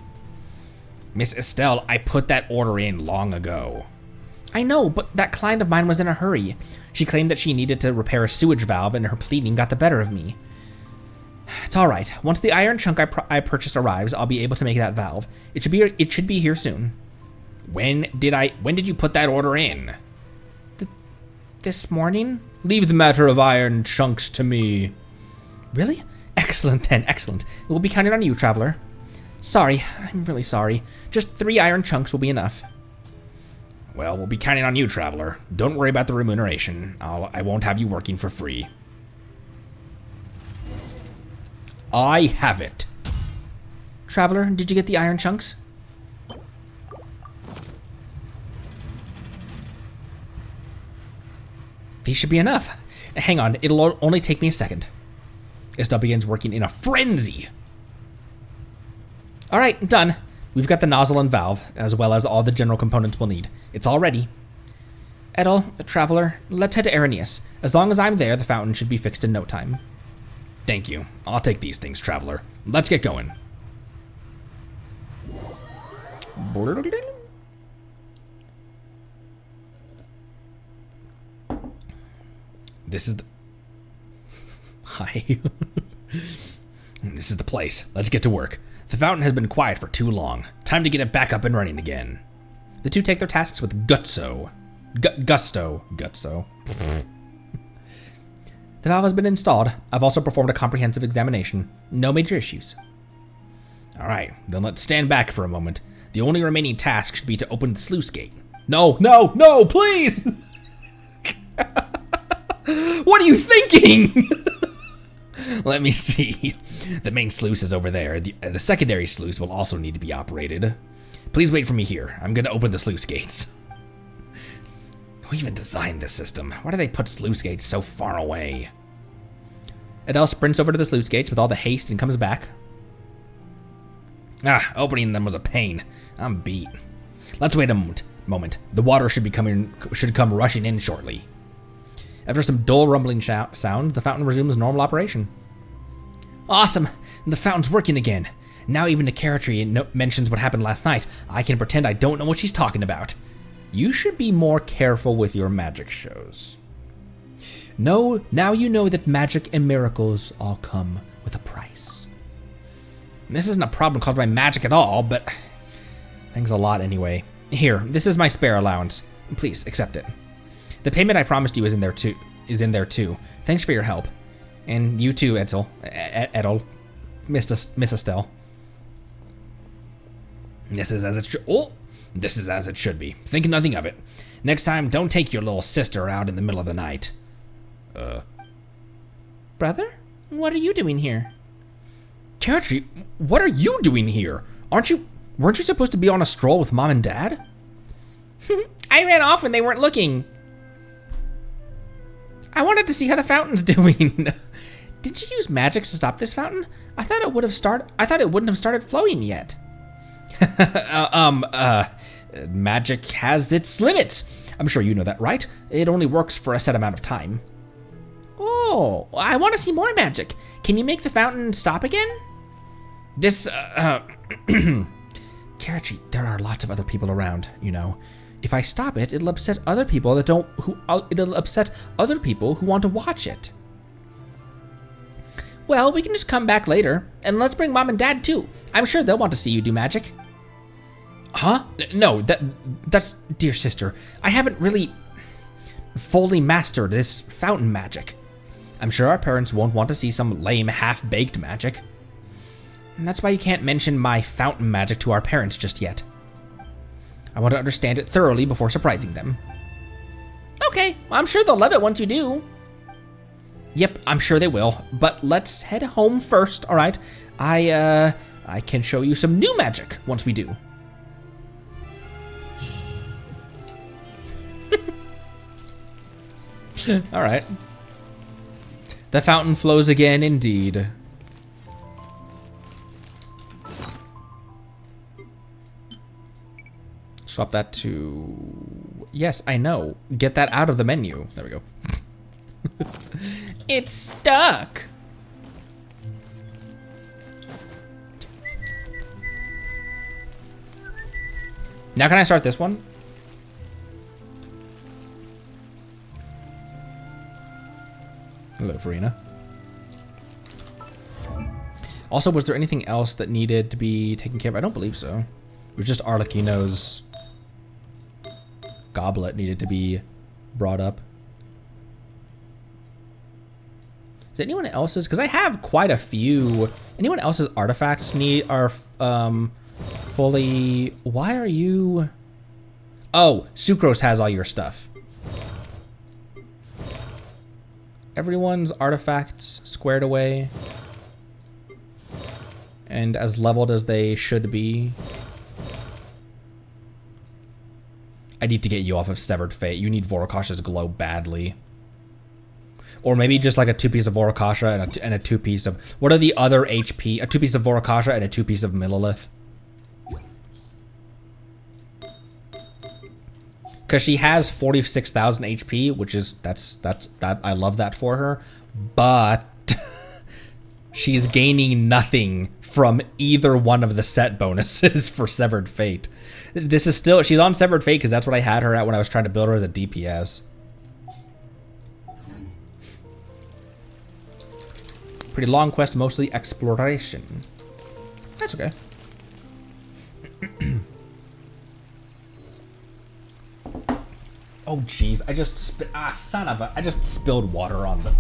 Miss Estelle, I put that order in long ago. I know, but that client of mine was in a hurry. She claimed that she needed to repair a sewage valve and her pleading got the better of me. It's alright. Once the iron chunk I purchased arrives, I'll be able to make that valve. It should be here soon. When did you put that order in? This morning? Leave the matter of iron chunks to me. Really? Excellent then, excellent. We'll be counting on you, traveler. Sorry, I'm really sorry. Just 3 iron chunks will be enough. Well, we'll be counting on you, traveler. Don't worry about the remuneration. I won't have you working for free. I have it. Traveler, did you get the iron chunks? These should be enough. Hang on, it'll only take me a second. Estelle begins working in a frenzy. Alright, done. We've got the nozzle and valve, as well as all the general components we'll need. It's all ready. Edel, traveler, let's head to Arrhenius. As long as I'm there, the fountain should be fixed in no time. Thank you. I'll take these things, traveler. Let's get going. This is the... Hi. This is the place. Let's get to work. The fountain has been quiet for too long. Time to get it back up and running again. The two take their tasks with gusto. Gusto. The valve has been installed. I've also performed a comprehensive examination. No major issues. Alright, then let's stand back for a moment. The only remaining task should be to open the sluice gate. No, please! What are you thinking? Let me see. The main sluice is over there. The secondary sluice will also need to be operated. Please wait for me here. I'm gonna open the sluice gates. Who even designed this system? Why do they put sluice gates so far away? Adele sprints over to the sluice gates with all the haste and comes back. Opening them was a pain. I'm beat. Let's wait a moment. The water should come rushing in shortly. After some dull rumbling sound, the fountain resumes normal operation. Awesome! The fountain's working again. Now even Nicaratri mentions what happened last night, I can pretend I don't know what she's talking about. You should be more careful with your magic shows. No, now you know that magic and miracles all come with a price. And this isn't a problem caused by magic at all, but thanks a lot anyway. Here, this is my spare allowance. Please accept it. The payment I promised you is in there too. Thanks for your help. And you too, Edel. Miss Estelle. This is as it should be. Think nothing of it. Next time, don't take your little sister out in the middle of the night. Brother? What are you doing here? Carrie, what are you doing here? Weren't you supposed to be on a stroll with Mom and Dad? I ran off when they weren't looking. I wanted to see how the fountain's doing. Did you use magic to stop this fountain? I thought it wouldn't have started flowing yet. Magic has its limits. I'm sure you know that, right? It only works for a set amount of time. Oh, I want to see more magic. Can you make the fountain stop again? This, Karachi, there are lots of other people around, you know. If I stop it, it'll upset other people it'll upset other people who want to watch it. Well, we can just come back later, and let's bring Mom and Dad too. I'm sure they'll want to see you do magic. Huh? No, that's dear sister. I haven't really fully mastered this fountain magic. I'm sure our parents won't want to see some lame half-baked magic. And that's why you can't mention my fountain magic to our parents just yet. I want to understand it thoroughly before surprising them. Okay, I'm sure they'll love it once you do. Yep, I'm sure they will, but let's head home first, all right? I can show you some new magic once we do. All right. The fountain flows again, indeed. Swap that to... Yes, I know. Get that out of the menu. There we go. It's stuck. Now can I start this one? Hello, Farina. Also, was there anything else that needed to be taken care of? I don't believe so. It was just Arlecchino's goblet needed to be brought up. Is anyone else's? Because I have quite a few. Anyone else's artifacts are fully... Why are you... Oh, Sucrose has all your stuff. Everyone's artifacts squared away and as leveled as they should be. I need to get you off of Severed Fate. You need Vorokasha's glow badly. Or maybe just like a 2-piece of Vorokasha and a 2-piece of... What are the other HP? A 2-piece of Vorokasha and a 2-piece of Millilith. Because she has 46,000 HP, which is... That I love that for her. But... she's gaining nothing from either one of the set bonuses for Severed Fate. This is still... She's on Severed Fate because that's what I had her at when I was trying to build her as a DPS. Pretty long quest, mostly exploration. That's okay. Oh jeez, I just I just spilled water on the...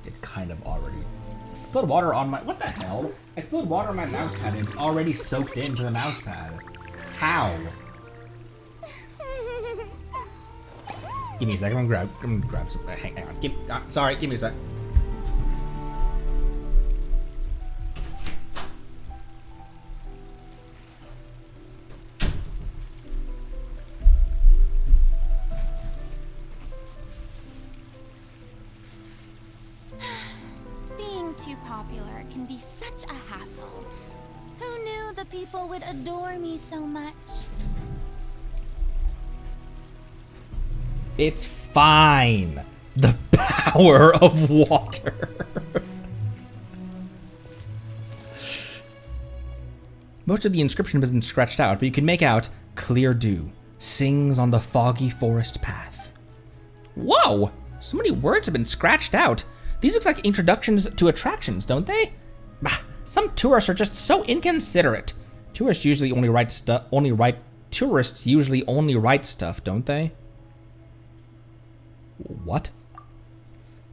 It's kind of already... I spilled water on my... What the hell? I spilled water on my mouse pad and it's already soaked into the mouse pad. How? Give me a second. I'm gonna grab some. Hang on. Sorry. Give me a sec. Being too popular can be such a hassle. Who knew the people would adore me so much? It's fine. The power of water. Most of the inscription has been scratched out, but you can make out clear dew sings on the foggy forest path. Whoa! So many words have been scratched out. These look like introductions to attractions, don't they? Bah, some tourists are just so inconsiderate. Tourists usually only write stuff, don't they? What?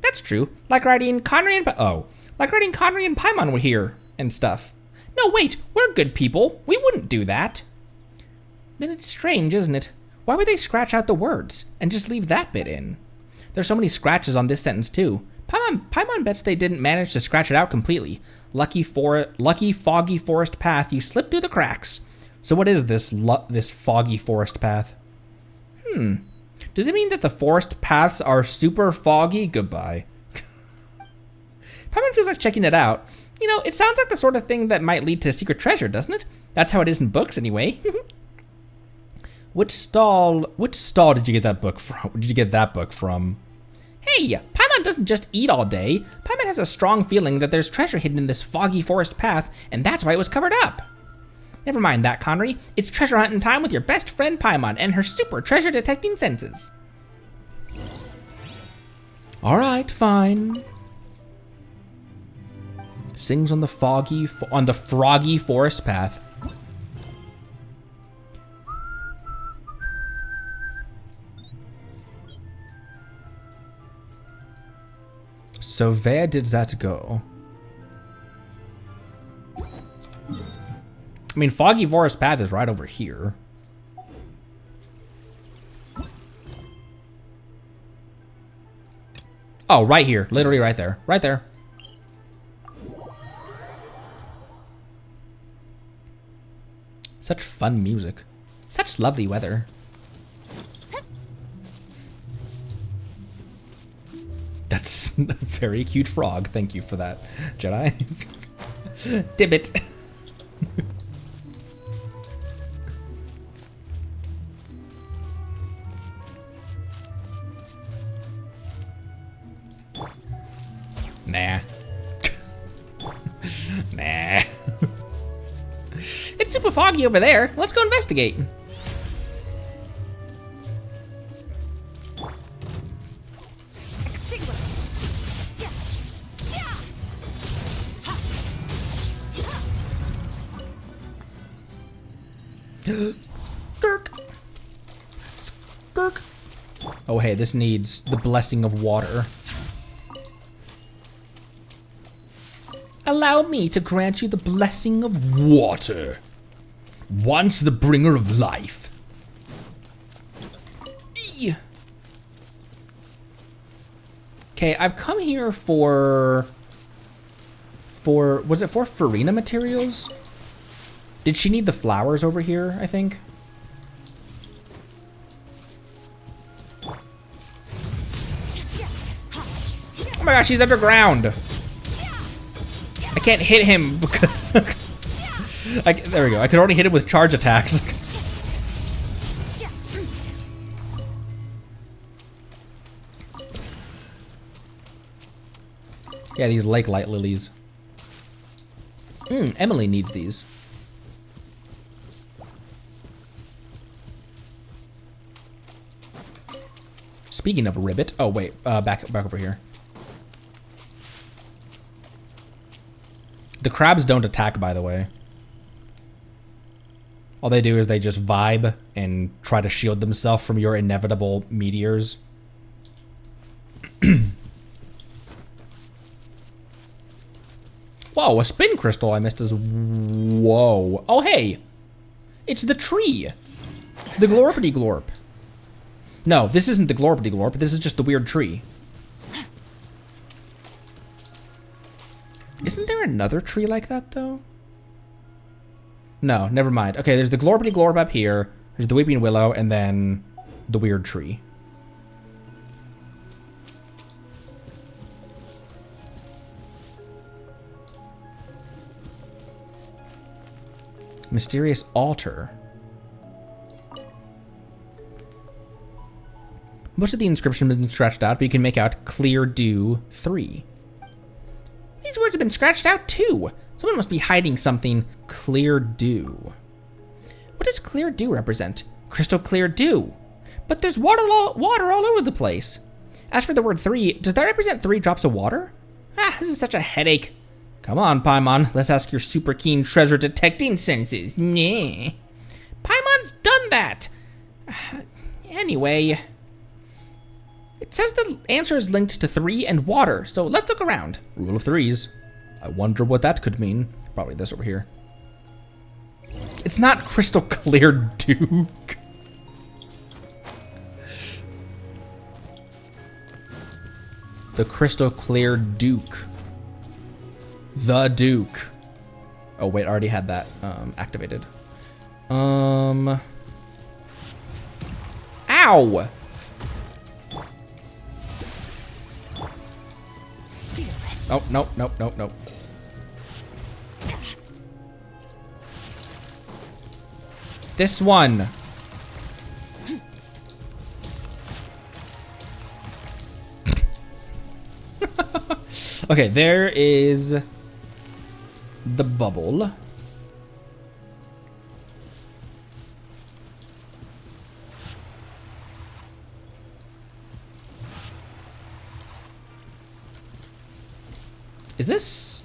That's true. Like writing Conry and Paimon were here and stuff. No, wait, we're good people. We wouldn't do that. Then it's strange, isn't it? Why would they scratch out the words and just leave that bit in? There's so many scratches on this sentence too. Paimon bets they didn't manage to scratch it out completely. Lucky foggy forest path, you slip through the cracks. So what is this foggy forest path? Do they mean that the forest paths are super foggy? Goodbye. Paimon feels like checking it out. You know, it sounds like the sort of thing that might lead to secret treasure, doesn't it? That's how it is in books anyway. Which stall did you get that book from? Hey, Paimon doesn't just eat all day. Paimon has a strong feeling that there's treasure hidden in this foggy forest path, and that's why it was covered up. Never mind that, Conry. It's treasure hunting time with your best friend Paimon and her super treasure detecting senses. All right, fine. Sings on the froggy forest path. So where did that go? I mean, Foggy Forest Path is right over here. Oh, right here. Literally right there. Right there. Such fun music. Such lovely weather. That's a very cute frog. Thank you for that, Jedi. Dibbit. Nah. Nah. It's super foggy over there. Let's go investigate. Oh hey, this needs the blessing of water. Allow me to grant you the blessing of water. Once the bringer of life. Okay, I've come here for was it for Farina materials? Did she need the flowers over here, I think? Oh my gosh, he's underground. I can't hit him because there we go. I could already hit him with charge attacks. Yeah, these lake light lilies. Emily needs these. Speaking of ribbit, oh wait, back over here. The crabs don't attack, by the way. All they do is they just vibe and try to shield themselves from your inevitable meteors. Whoa, a spin crystal I missed as... Whoa. Oh, hey. It's the tree. The Glorpity Glorp. No, this isn't the Glorpity Glorp. This is just the weird tree. Isn't there another tree like that, though? No, never mind. Okay, there's the Glorpity Glorp up here. There's the Weeping Willow, and then the weird tree. Mysterious altar. Most of the inscription has been scratched out, but you can make out Clear Dew 3. These words have been scratched out too. Someone must be hiding something. Clear dew. What does clear dew represent? Crystal clear dew. But there's water all over the place. As for the word 3, does that represent 3 drops of water? Ah, this is such a headache. Come on, Paimon, let's ask your super keen treasure detecting senses. Nah. Paimon's done that. Anyway, it says the answer is linked to 3 and water, so let's look around. Rule of 3s. I wonder what that could mean. Probably this over here. It's not crystal clear Duke. The crystal clear Duke. The Duke. Oh wait, I already had that activated. Ow! Oh, nope, nope, nope, nope. This one. Okay, there is the bubble. Is this...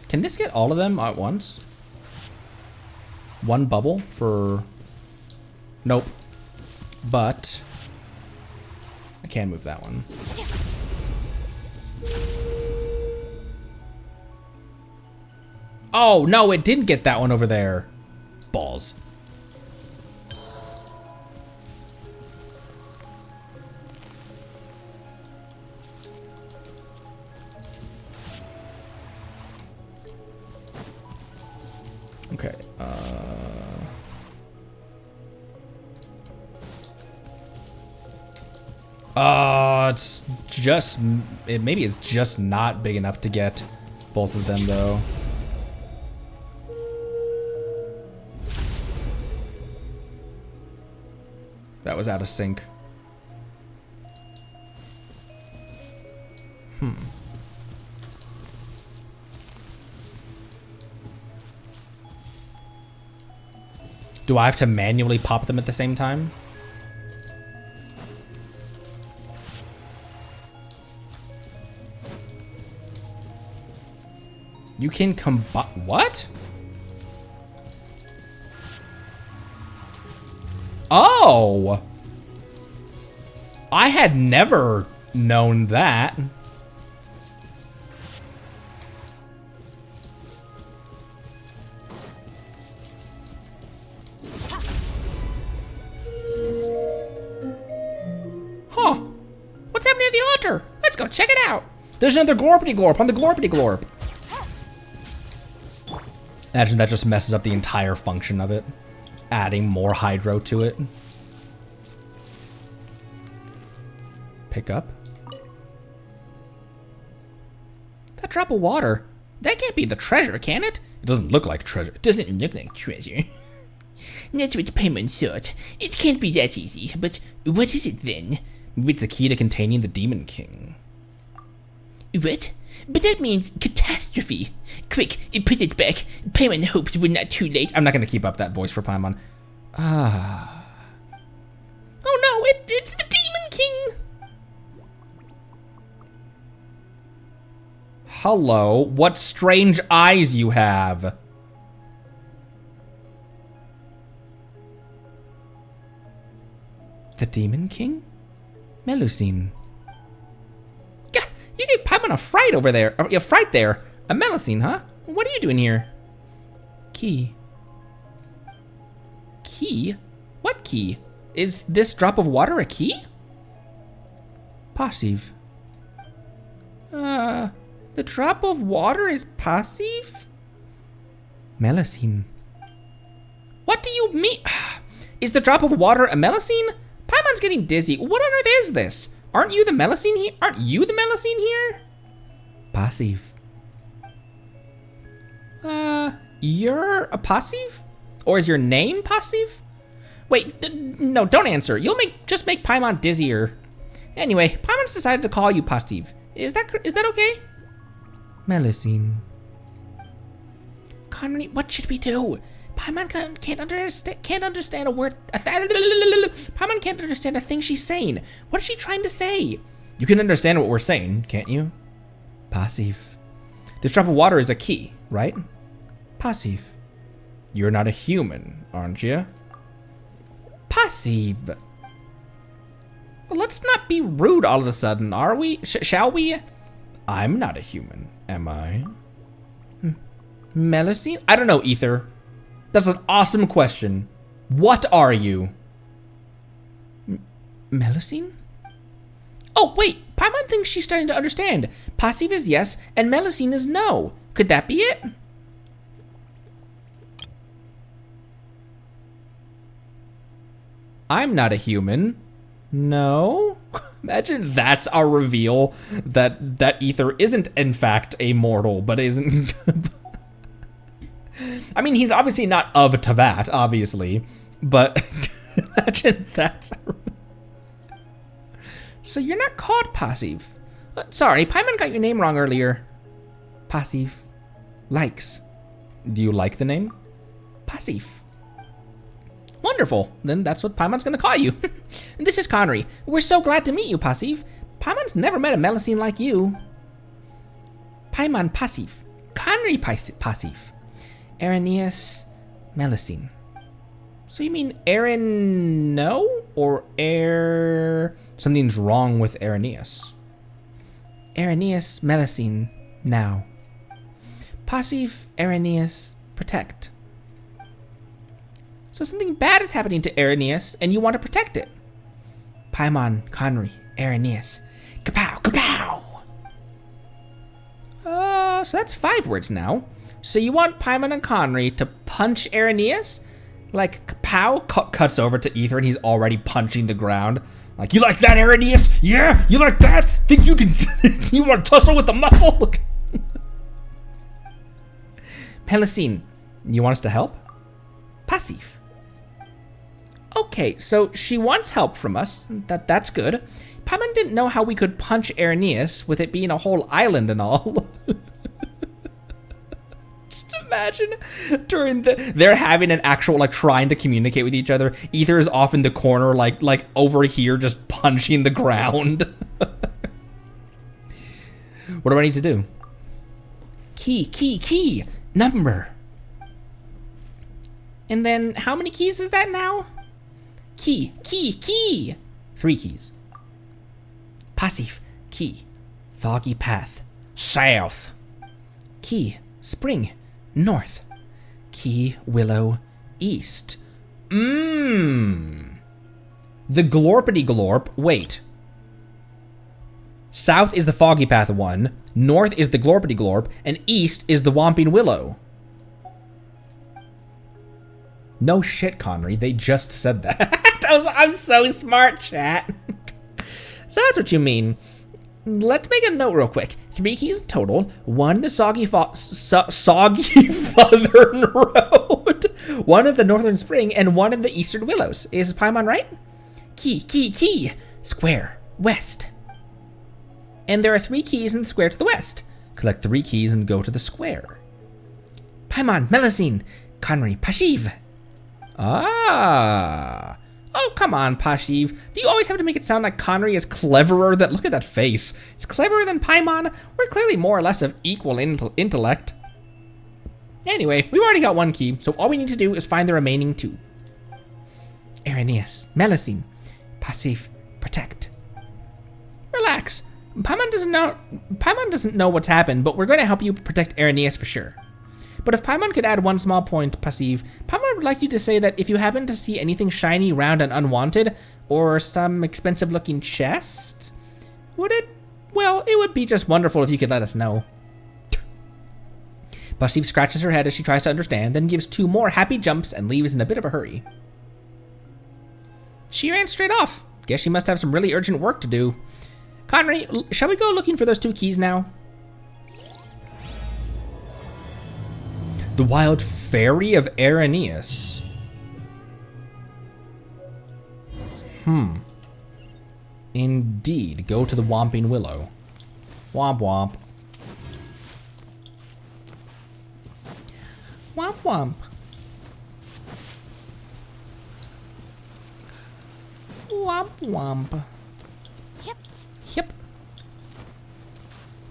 Can this get all of them at once? One bubble for... Nope. But... I can move that one. Oh, no, it didn't get that one over there. Balls. Okay, it's just, maybe it's just not big enough to get both of them though. That was out of sync. Do I have to manually pop them at the same time? You can combine, what? Oh! I had never known that. Huh. What's happening at the altar? Let's go check it out. There's another glorpity glorp on the glorpity glorp. Imagine that just messes up the entire function of it. Adding more hydro to it. Pick up. That drop of water. That can't be the treasure, can it? It doesn't look like treasure. It doesn't look like treasure. That's what Paimon thought. It can't be that easy, but what is it then? Maybe it's the key to containing the Demon King. What? But that means catastrophe. Quick, put it back. Paimon hopes we're not too late. I'm not gonna keep up that voice for Paimon. Oh no, it's the Demon King! Hello, what strange eyes you have. The Demon King? Melusine. You gave Paimon a fright over there. A fright there. A Melusine, huh? What are you doing here? Key. Key? What key? Is this drop of water a key? Passive. The drop of water is passive? Melusine. What do you mean? Is the drop of water a Melusine? Paimon's getting dizzy. What on earth is this? Aren't you the Melusine here? Aren't you the Melusine here? Passive. You're a passive? Or is your name passive? Wait, no, don't answer. You'll just make Paimon dizzier. Anyway, Paimon's decided to call you passive. Is that okay? Melusine. Connery, what should we do? Paimon can't understand a word. Paimon can't understand a thing she's saying. What is she trying to say? You can understand what we're saying, can't you? Passive. This drop of water is a key, right? Passive. You're not a human, aren't you? Passive. Well, let's not be rude all of a sudden, are we? Shall we? I'm not a human, am I? Melusine? I don't know, Ether. That's an awesome question. What are you? Melusine? Oh, wait. Paimon thinks she's starting to understand. Passive is yes, and Melusine is no. Could that be it? I'm not a human. No? Imagine that's our reveal, that Ether isn't in fact a mortal, but isn't... I mean, he's obviously not of Tavat, obviously, but imagine that's... So you're not called Passive. Sorry, Paimon got your name wrong earlier. Passive. Likes. Do you like the name? Passive. Wonderful. Then that's what Paimon's gonna call you. And this is Connery. We're so glad to meet you, Passive. Paimon's never met a Melusine like you. Paimon Passive. Connery Passive. Araneus Melusine. So you mean Aaron no? Or something's wrong with Araneus. Araneus Melusine now. Passive Araneus protect. So something bad is happening to Araneus and you want to protect it. Paimon, Connery, Araneus. Kapow, kapow! So that's 5 words now. So you want Paimon and Connery to punch Araneus? Like, kapow cuts over to Ether and he's already punching the ground. Like, you like that, Araneus? Yeah? You like that? Think you can... you want to tussle with the muscle? Look. Melusine, you want us to help? Passive. Okay, so she wants help from us. That's good. Paimon didn't know how we could punch Araneus with it being a whole island and all. Just imagine during they're having an actual, like, trying to communicate with each other. Ether is off in the corner, like over here, just punching the ground. What do I need to do? Key. Number. And then how many keys is that now? Key. 3 keys. Passive. Key. Foggy path. South. Key. Spring. North. Key. Willow. East. The glorpity glorp. Wait. South is the foggy path one. North is the glorpity glorp. And east is the Whomping Willow. No shit, Connery. They just said that. I'm so smart, chat. So that's what you mean. Let's make a note real quick. 3 keys in total. 1 in the soggy southern road. 1 in the northern spring, and 1 in the eastern willows. Is Paimon right? Key. Square. West. And there are 3 keys in the square to the west. Collect 3 keys and go to the square. Paimon, Melusine, Connery, Passive. Oh, come on, Passive. Do you always have to make it sound like Connery is cleverer than... Look at that face. It's cleverer than Paimon. We're clearly more or less of equal intellect. Anyway, we've already got 1 key, so all we need to do is find the remaining 2. Araneus, Melusine, Passive, protect. Relax. Paimon doesn't know what's happened, but we're going to help you protect Araneus for sure. But if Paimon could add 1 small point, Passive, Paimon would like you to say that if you happen to see anything shiny, round, and unwanted, or some expensive-looking chest, well, it would be just wonderful if you could let us know. Passive scratches her head as she tries to understand, then gives 2 more happy jumps and leaves in a bit of a hurry. She ran straight off. Guess she must have some really urgent work to do. Connery, shall we go looking for those 2 keys now? The Wild Fairy of Araneus. Indeed, go to the Whomping Willow. Womp womp. womp. Womp womp. Yep. Yep.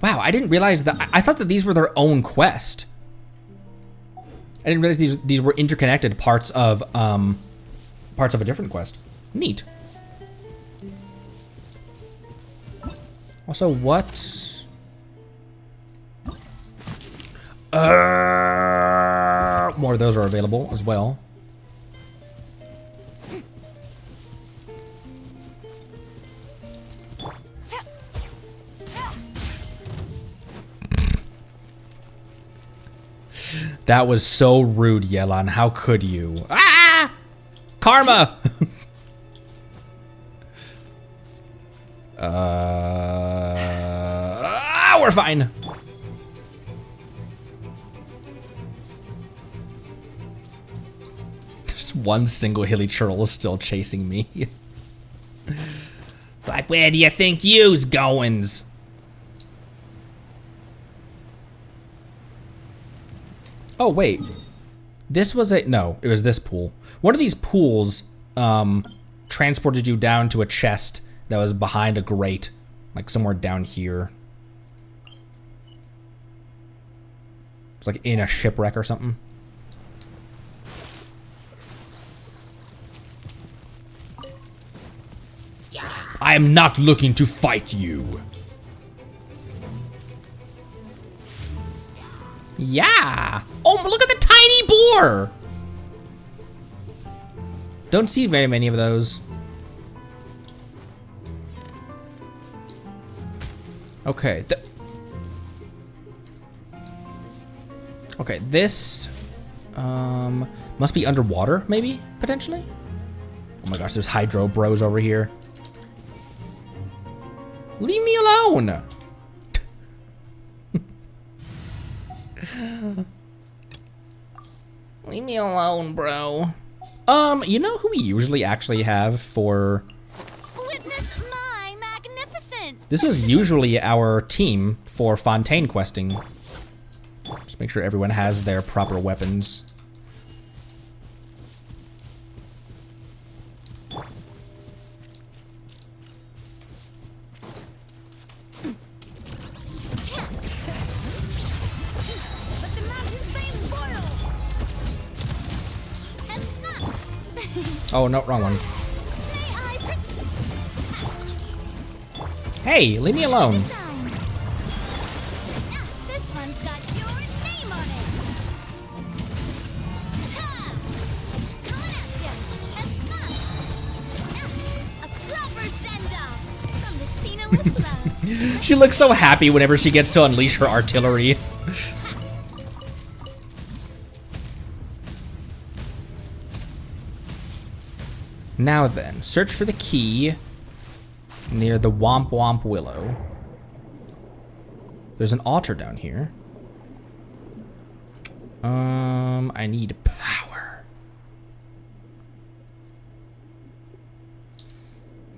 Wow, I didn't realize that. I thought that these were their own quest. I didn't realize these were interconnected parts of a different quest. Neat. Also, what? More of those are available as well. That was so rude, Yelan. How could you? Ah! Karma! We're fine. There's one single hilly churl still chasing me. It's like, where do you think you's goins? Oh, wait. This was no, it was this pool. One of these pools transported you down to a chest that was behind a grate, like somewhere down here. It's like in a shipwreck or something. I am not looking to fight you. Yeah. Oh, look at the tiny boar. Don't see very many of those. Okay. Okay, this must be underwater, maybe, potentially? Oh my gosh, there's hydro bros over here. Leave me alone! Leave me alone, bro. You know who we usually actually have for... Witness my magnificent! This is usually our team for Fontaine questing. Just make sure everyone has their proper weapons. Oh, no, wrong one. Hey, leave me alone. This one's got your name on it. Coming at you. A proper send-off from the Spina with love. She looks so happy whenever she gets to unleash her artillery. Now then, search for the key near the Womp Womp Willow. There's an altar down here. I need power.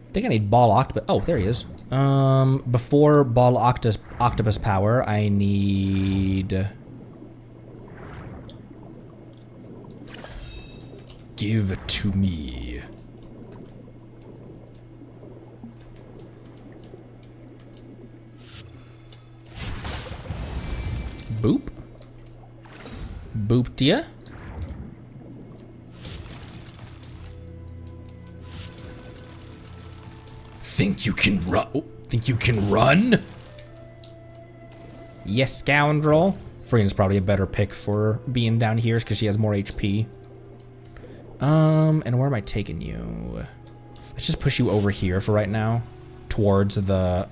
I think I need ball octopus. Oh, there he is. Before ball octopus power, I need... Give to me. Boop. Boop dia. Think you can run? Think you can run? Yes, scoundrel. Freena's probably a better pick for being down here because she has more HP. And where am I taking you? Let's just push you over here for right now, towards the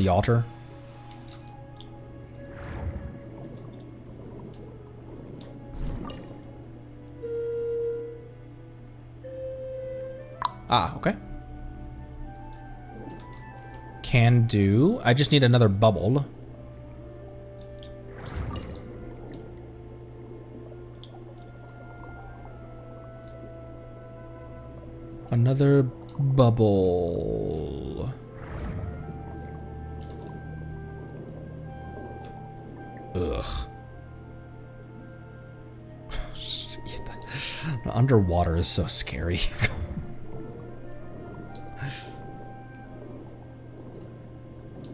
altar. Ah, okay. Can do. I just need another bubble. Another bubble. Ugh. Underwater is so scary.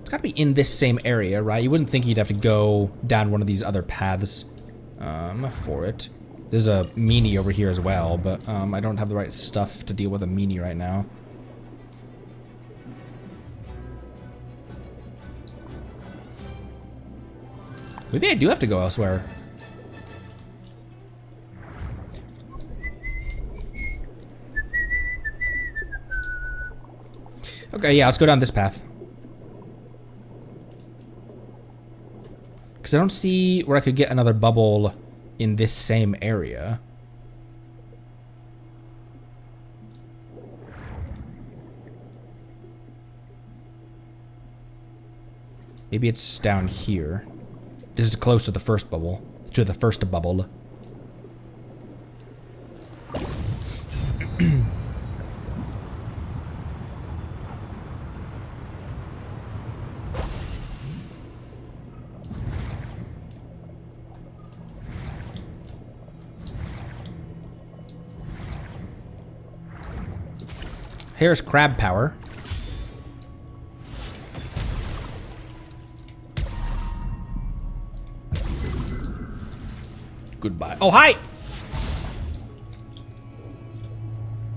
It's gotta be in this same area, right? You wouldn't think you'd have to go down one of these other paths for it. There's a meanie over here as well, but I don't have the right stuff to deal with a meanie right now. Maybe I do have to go elsewhere. Okay, yeah, let's go down this path. Because I don't see where I could get another bubble in this same area. Maybe it's down here. This is close to the first bubble. To the first bubble. Here's crab power. Goodbye. Oh, hi!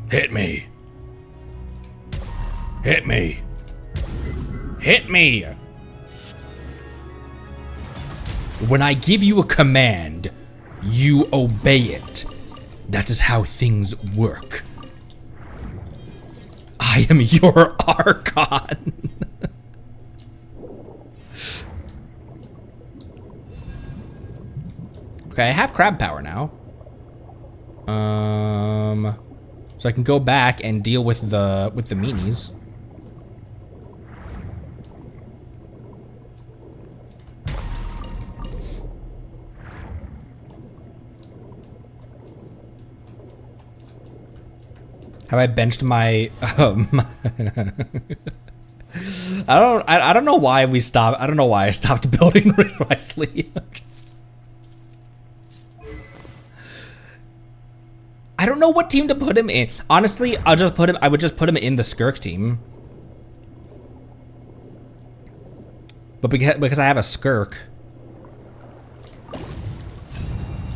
Hit me. Hit me. Hit me! When I give you a command, you obey it. That is how things work. I am your Archon. Okay, I have crab power now. So I can go back and deal with the meanies. Have I benched my I don't know why we stopped. I don't know why I stopped building wisely. I don't know what team to put him in. Honestly, I would just put him in the Skirk team. But because I have a Skirk.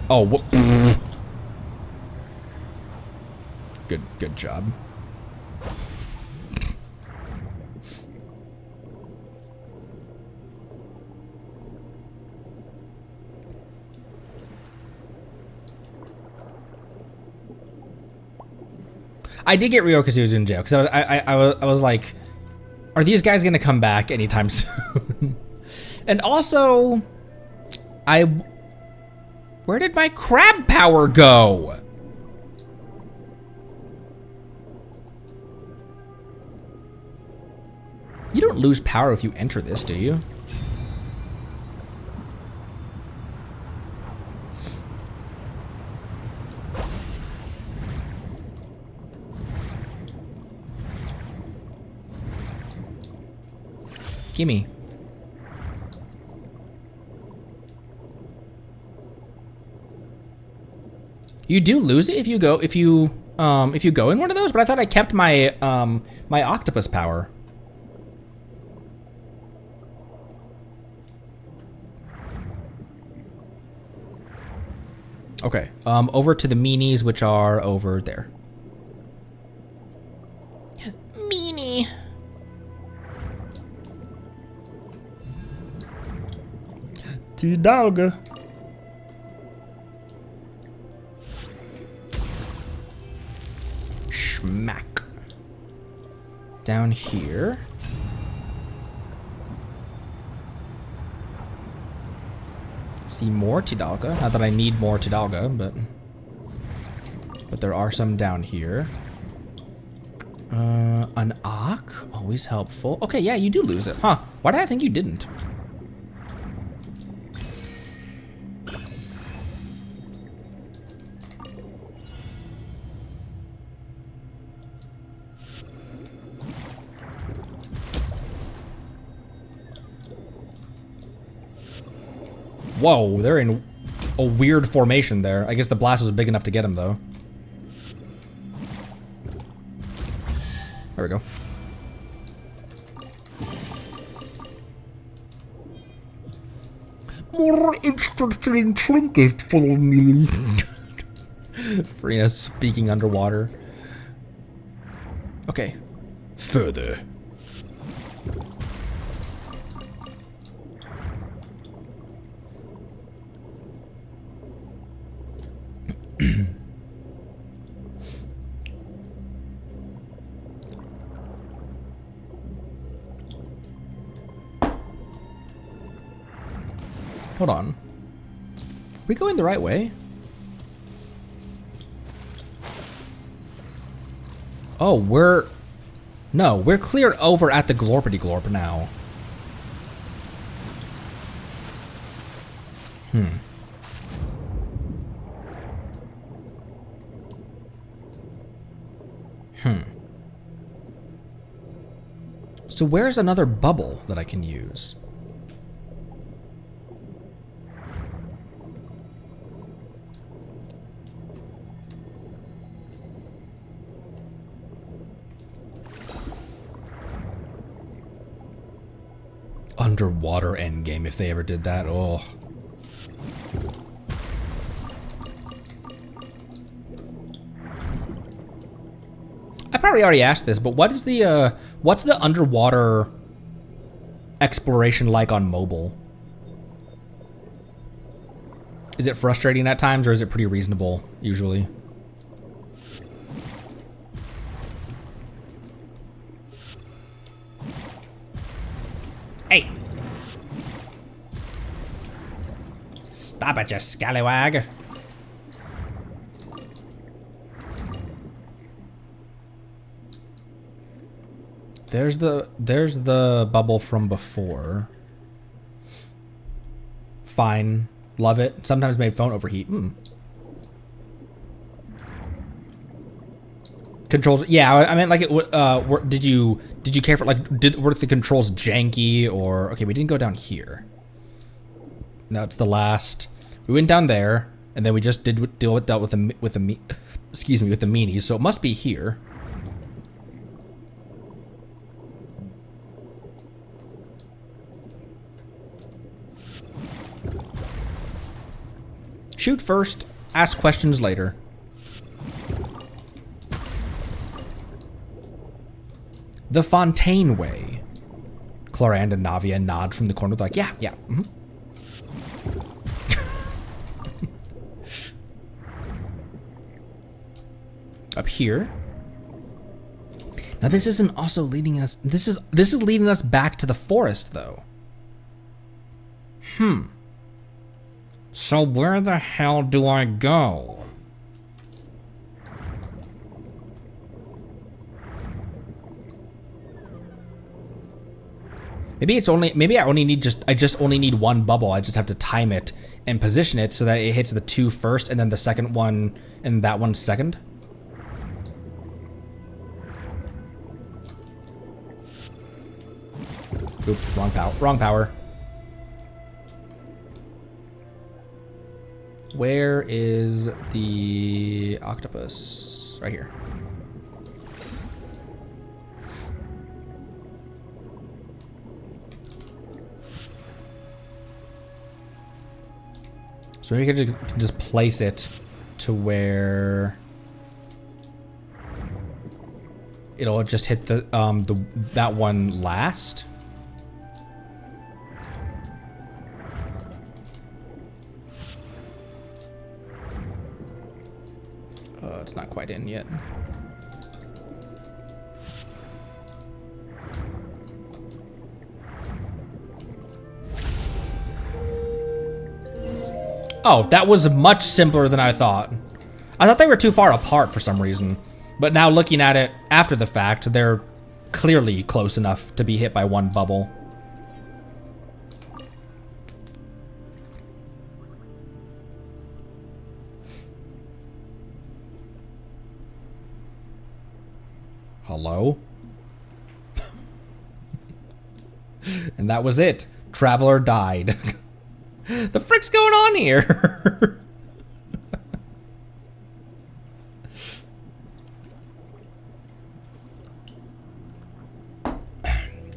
Oh, good job. I did get Ryo because he was in jail, because I was like, are these guys gonna come back anytime soon? And also, where did my crab power go? You don't lose power if you enter this, do you? Gimme. You do lose it if you go in one of those, but I thought I kept my my octopus power. Okay, over to the meanies, which are over there. Meanie. T-Dog. Schmack. Down here. See more Tidalga. Not that I need more Tidalga, but there are some down here. An Ock, always helpful. Okay, yeah, you do lose it, huh? Why did I think you didn't? Whoa, they're in a weird formation there. I guess the blast was big enough to get him, though. There we go. More interesting trinket for me. Farina speaking underwater. Okay. Further. Hold on. We going the right way? Oh, we're clear over at the Glorpity Glorp now. So where's another bubble that I can use? Underwater endgame if they ever did that. Oh. I probably already asked this, but what's the underwater exploration like on mobile? Is it frustrating at times or is it pretty reasonable usually? Hey! Stop it, you scallywag! There's the bubble from before. Fine, love it. Sometimes made phone overheat. Controls, yeah. I mean, like, did you care for, like, were the controls janky or? Okay, we didn't go down here. No, it's the last. We went down there, and then we just dealt with the meanies. So it must be here. Shoot first, ask questions later. The Fontaine Way. Clorand and Navia nod from the corner. They're like, yeah. Up here. Now this isn't also leading us. This is leading us back to the forest, though. So where the hell do I go? Maybe I just only need one bubble. I just have to time it and position it so that it hits the 2 first and then the second one and that one second. Oop, wrong power. Where is the octopus? Right here. So we can just place it to where it'll just hit that one last. It's not quite in yet. Oh, that was much simpler than I thought. I thought they were too far apart for some reason. But now looking at it after the fact, they're clearly close enough to be hit by one bubble. Hello? And that was it. Traveler died. The frick's going on here?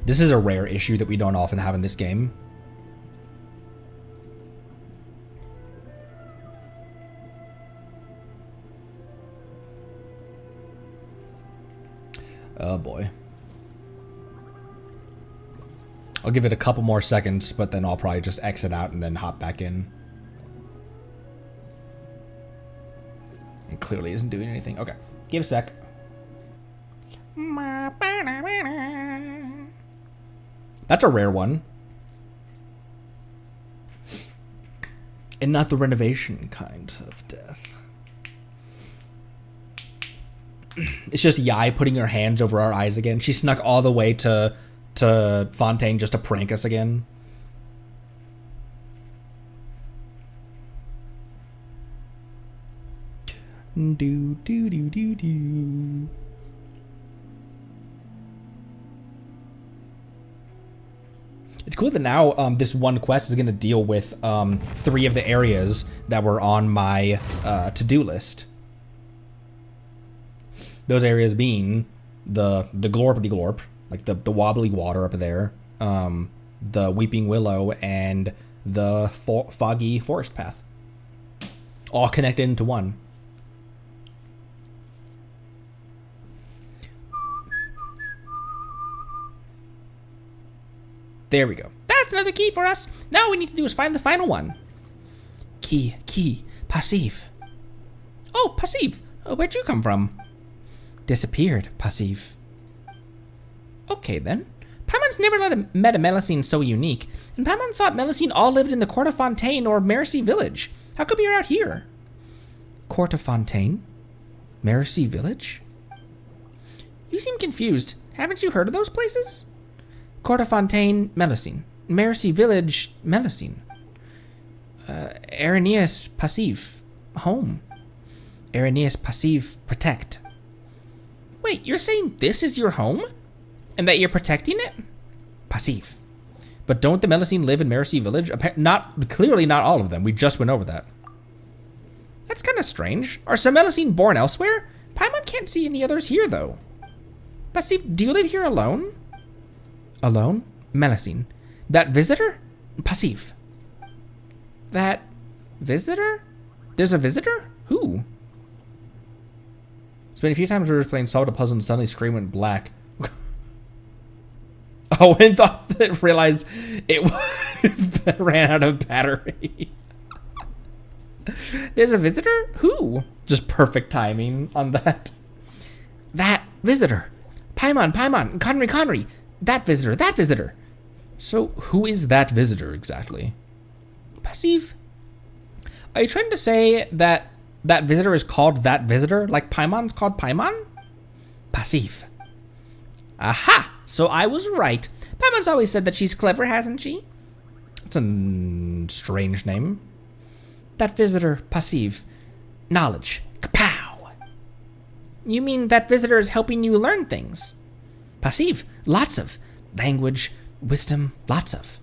This is a rare issue that we don't often have in this game. Oh boy. I'll give it a couple more seconds, but then I'll probably just exit out and then hop back in. It clearly isn't doing anything. Okay, give a sec. That's a rare one. And not the renovation kind of death. It's just Yai putting her hands over our eyes again. She snuck all the way to Fontaine just to prank us again. Do do do do do. It's cool that now this one quest is going to deal with 3 of the areas that were on my to-do list. Those areas being the Glorpity Glorp, like the wobbly water up there, the Weeping Willow, and the foggy forest path. All connected into one. There we go. That's another key for us. Now all we need to do is find the final one. Key, Passive. Oh, Passive. Where'd you come from? Disappeared, Passive. Okay then. Paimon's never met a Melusine so unique, and Paimon thought Melusine all lived in the Court of Fontaine or Mercy Village. How come you're out here? Court of Fontaine? Mercy Village? You seem confused. Haven't you heard of those places? Court of Fontaine, Melusine. Mercy Village, Melusine. Araneus Passive. Home. Araneus Passive, protect. Wait, you're saying this is your home? And that you're protecting it? Passive. But don't the Melusine live in Mercy Village? Clearly not all of them. We just went over that. That's kind of strange. Are some Melusine born elsewhere? Paimon can't see any others here, though. Passive, do you live here alone? Alone? Melusine. That visitor? Passive. That visitor? There's a visitor? Who? It's been a few times we were playing Solve the Puzzle and suddenly screen went black. Oh, and realized it ran out of battery. There's a visitor? Who? Just perfect timing on that. That visitor. Paimon, Conry. That visitor. So, who is that visitor exactly? Passive. Are you trying to say that that visitor is called that visitor, like Paimon's called Paimon? Passive. Aha! So I was right. Paimon's always said that she's clever, hasn't she? It's a strange name. That visitor, Passive. Knowledge. Kapow! You mean that visitor is helping you learn things? Passive. Lots of. Language, wisdom, lots of.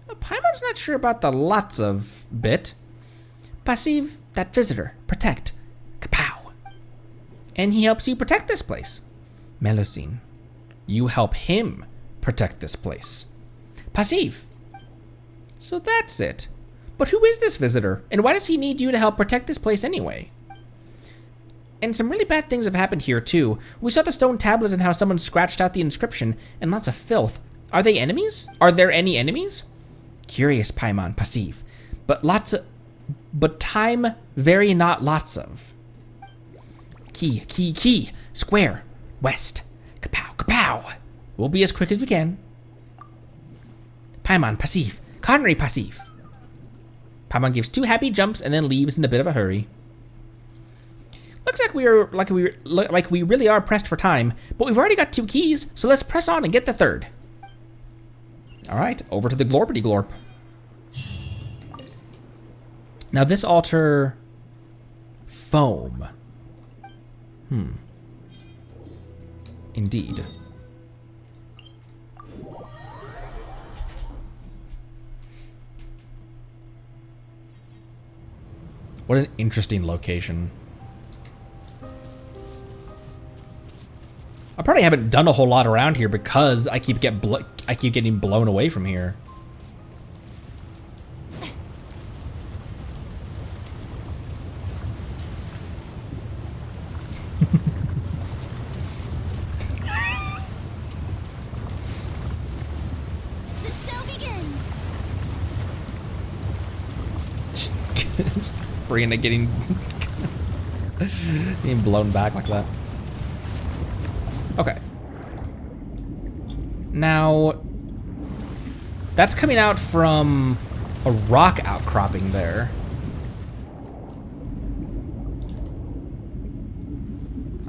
Paimon's not sure about the lots of bit. Passive, that visitor. Protect. Kapow! And he helps you protect this place. Melusine. You help him protect this place. Passive. So that's it. But who is this visitor? And why does he need you to help protect this place anyway? And some really bad things have happened here too. We saw the stone tablet and how someone scratched out the inscription, and lots of filth. Are they enemies? Are there any enemies? Curious, Paimon, Passive. But time very not lots of. Key. Square. West. Kapow. We'll be as quick as we can. Paimon, Passive. Conry, Passive. Paimon gives 2 happy jumps and then leaves in a bit of a hurry. Looks like we really are pressed for time, but we've already got 2 keys, so let's press on and get the 3rd. All right, over to the Glorpity Glorp. Now this altar, foam. Indeed. What an interesting location. I probably haven't done a whole lot around here because I keep getting blown away from here. The show begins. Freaking getting blown back like that. Okay. Now, that's coming out from a rock outcropping there.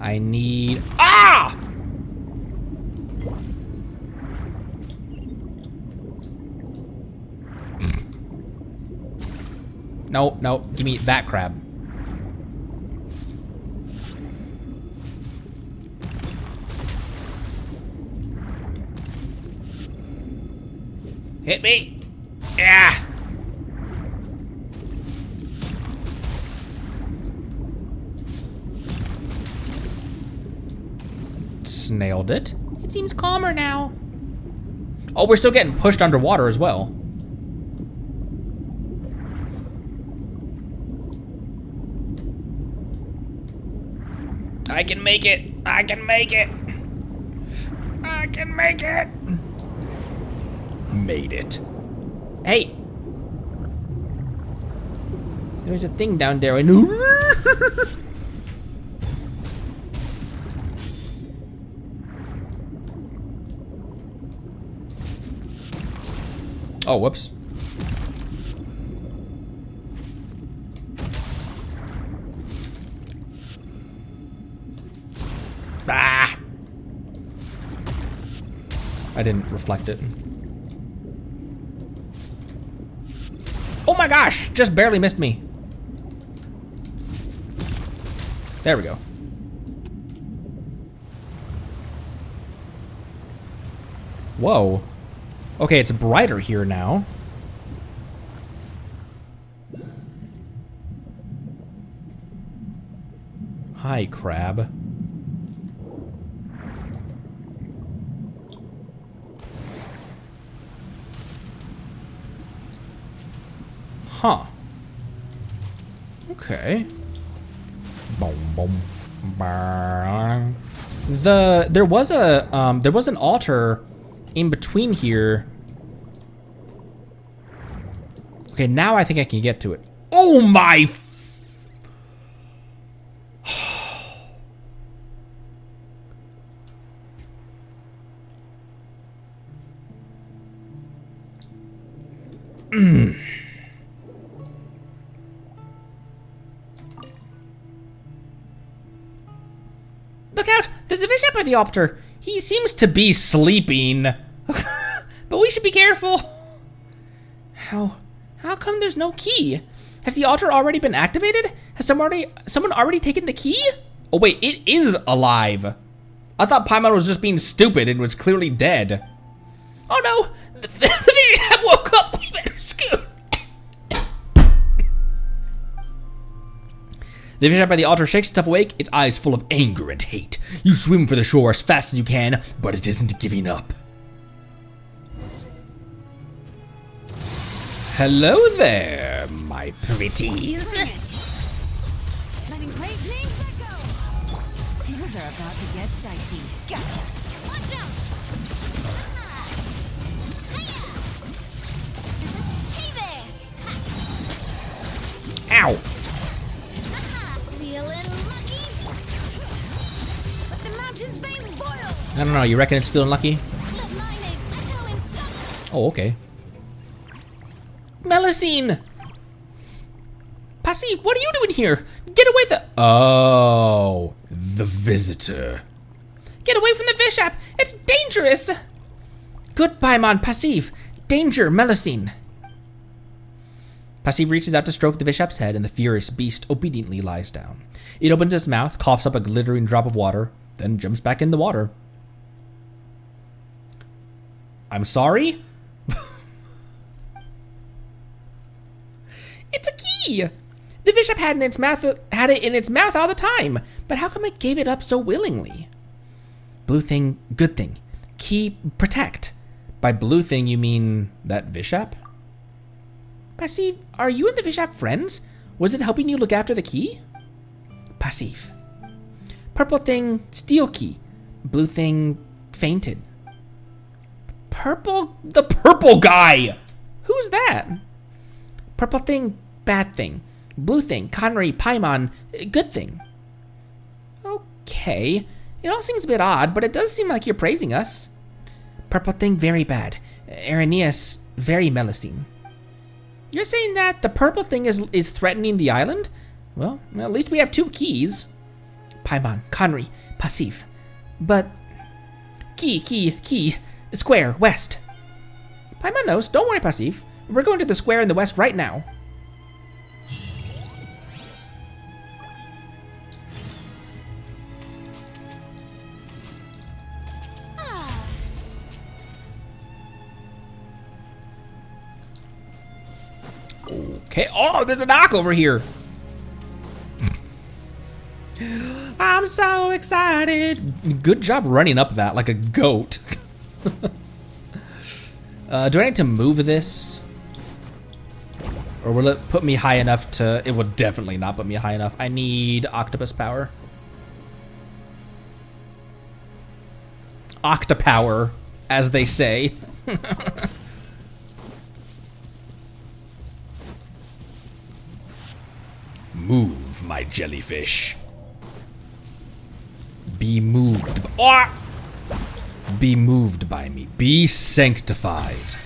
I need... Ah! No, no, give me that crab. Hit me! Yeah! Snailed it. It seems calmer now. Oh, we're still getting pushed underwater as well. I can make it! I can make it! I can make it! Made it. Hey! There's a thing down there. I knew. Oh, whoops. Ah! I didn't reflect it. Oh my gosh! Just barely missed me. There we go. Whoa. Okay, it's brighter here now. Hi, crab. Huh. Okay. Boom, boom. There was an altar in between here. Okay, now I think I can get to it. Oh my! Look out! There's a fish up by the altar. He seems to be sleeping. But we should be careful. How come there's no key? Has the altar already been activated? Has someone already taken the key? Oh wait, it is alive. I thought Paimon was just being stupid and was clearly dead. Oh no! The fish woke up! We better scoot! The fish by the altar shakes itself awake, its eyes full of anger and hate. You swim for the shore as fast as you can, but it isn't giving up. Hello there, my pretties. Letting great names echo. Things are about to get dicey. Gotcha. Watch out! Hey there! Ow! Feeling lucky? Let the mountain's veins boil. I don't know, you reckon it's feeling lucky? Let my name echo in summer. Oh, okay. Melusine! Passif, what are you doing here? Get away Oh, the visitor. Get away from the Bishop! It's dangerous! Good Paimon, Passif. Danger, Melusine. Passif reaches out to stroke the Bishop's head, and the furious beast obediently lies down. It opens its mouth, coughs up a glittering drop of water, then jumps back in the water. I'm sorry? It's a key! The bishop had it in its mouth all the time, but how come it gave it up so willingly? Blue thing, good thing. Key, protect. By blue thing, you mean that Vishap? Passive, are you and the Vishap friends? Was it helping you look after the key? Passive. Purple thing, steel key. Blue thing, fainted. The purple guy! Who's that? Purple thing, bad thing. Blue thing, Connery, Paimon, good thing. Okay. It all seems a bit odd, but it does seem like you're praising us. Purple thing, very bad. Irenaeus, very Melusine. You're saying that the purple thing is threatening the island? Well, at least we have 2 keys. Paimon, Connery, Passive. But... Key. Square, west. Paimon knows. Don't worry, Passive. We're going to the square in the west right now. Okay. Oh, there's a knock over here. I'm so excited. Good job running up that like a goat. Do I need to move this? Or will it put me high enough to... It will definitely not put me high enough. I need octopus power. Octopower, as they say. Move, my jellyfish. Be moved. Oh! Be moved by me. Be sanctified.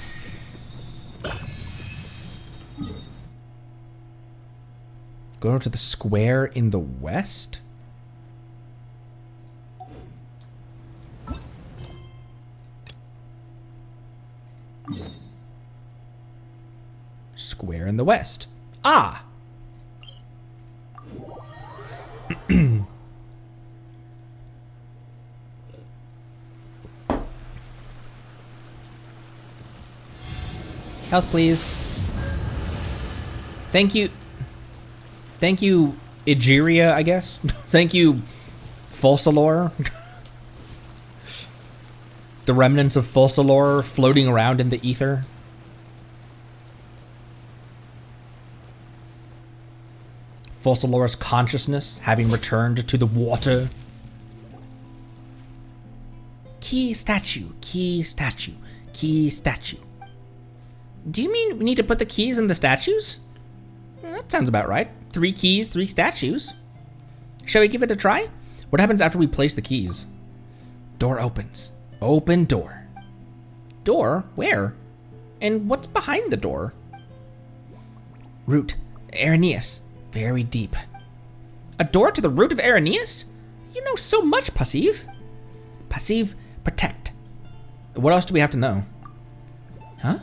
Go to the square in the west? Square in the west. Ah! Health, please. Thank you. Thank you, Egeria, I guess. Thank you, Focalor. The remnants of Focalor floating around in the ether. Focalor's consciousness having returned to the water. Key statue, key statue, key statue. Do you mean we need to put the keys in the statues? That sounds about right. 3 keys, 3 statues. Shall we give it a try? What happens after we place the keys? Door opens. Open door. Door? Where? And what's behind the door? Root. Irenaeus. Very deep. A door to the root of Irenaeus? You know so much, Passive. Passive, protect. What else do we have to know? Huh?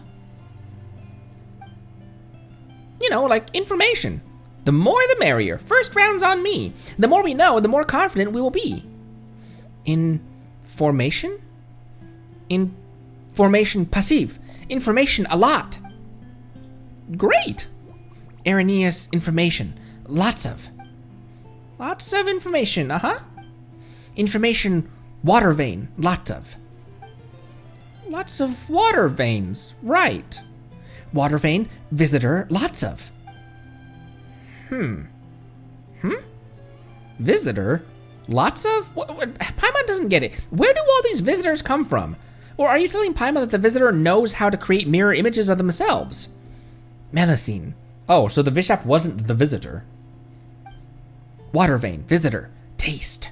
You know, like information. The more the merrier. First round's on me. The more we know, the more confident we will be. Information? Information, Passive. Information, a lot. Great. Irenaeus, information. Lots of. Lots of information, Information, water vein. Lots of. Lots of water veins. Right. Water vein, visitor, lots of. Visitor? Lots of? Paimon doesn't get it. Where do all these visitors come from? Or are you telling Paimon that the visitor knows how to create mirror images of themselves? Melusine. Oh, so the Vishap wasn't the visitor. Water vein, visitor, taste.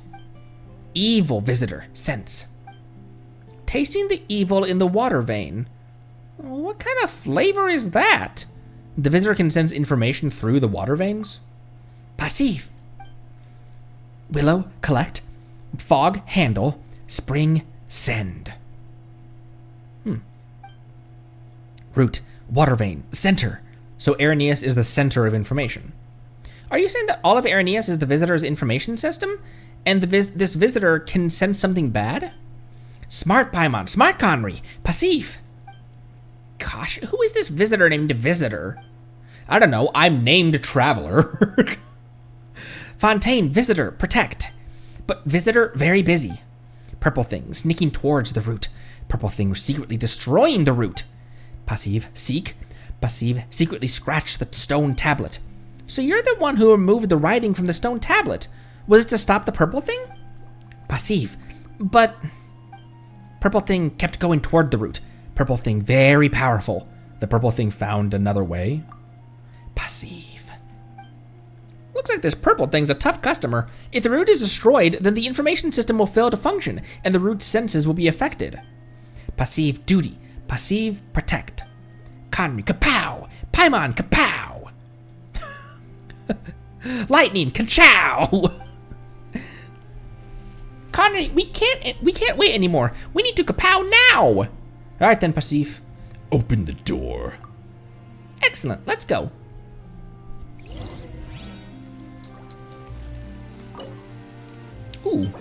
Evil visitor, sense. Tasting the evil in the water vein. What kind of flavor is that? The visitor can sense information through the water veins? Passive. Willow, collect. Fog, handle. Spring, send. Root, water vein, center. So Irenaeus is the center of information. Are you saying that all of Irenaeus is the visitor's information system? And this visitor can sense something bad? Smart Paimon, smart Connery, Passive. Gosh, who is this visitor named Visitor? I don't know, I'm named Traveler. Fontaine, visitor, protect. But visitor, very busy. Purple thing sneaking towards the root. Purple thing secretly destroying the root. Passive, seek. Passive, secretly scratch the stone tablet. So you're the one who removed the writing from the stone tablet. Was it to stop the purple thing? Passive, but... Purple thing kept going toward the root. Purple thing very powerful. The purple thing found another way. Passive. Looks like this purple thing's a tough customer. If the root is destroyed, then the information system will fail to function, and the root's senses will be affected. Passive duty. Passive protect. Conry kapow. Paimon kapow. Lightning kachow. Conry, we can't wait anymore. We need to kapow now. All right then, Passive. Open the door. Excellent. Let's go. Ooh.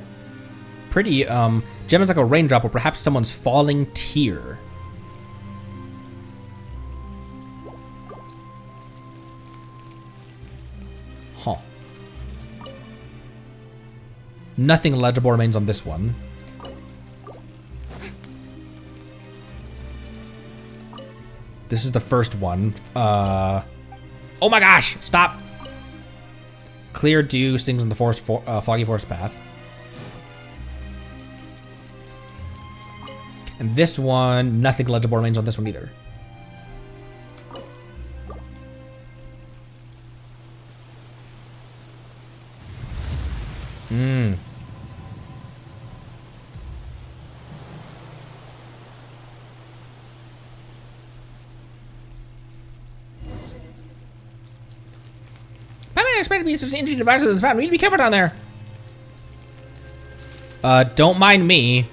Pretty, gem is like a raindrop or perhaps someone's falling tear. Huh. Nothing legible remains on this one. This is the first one. Oh my gosh! Stop! Clear dew sings in the forest foggy forest path. And this one, nothing legible remains on this one either. I expect to be such an injury device with this fountain. We need to be careful down there. Don't mind me.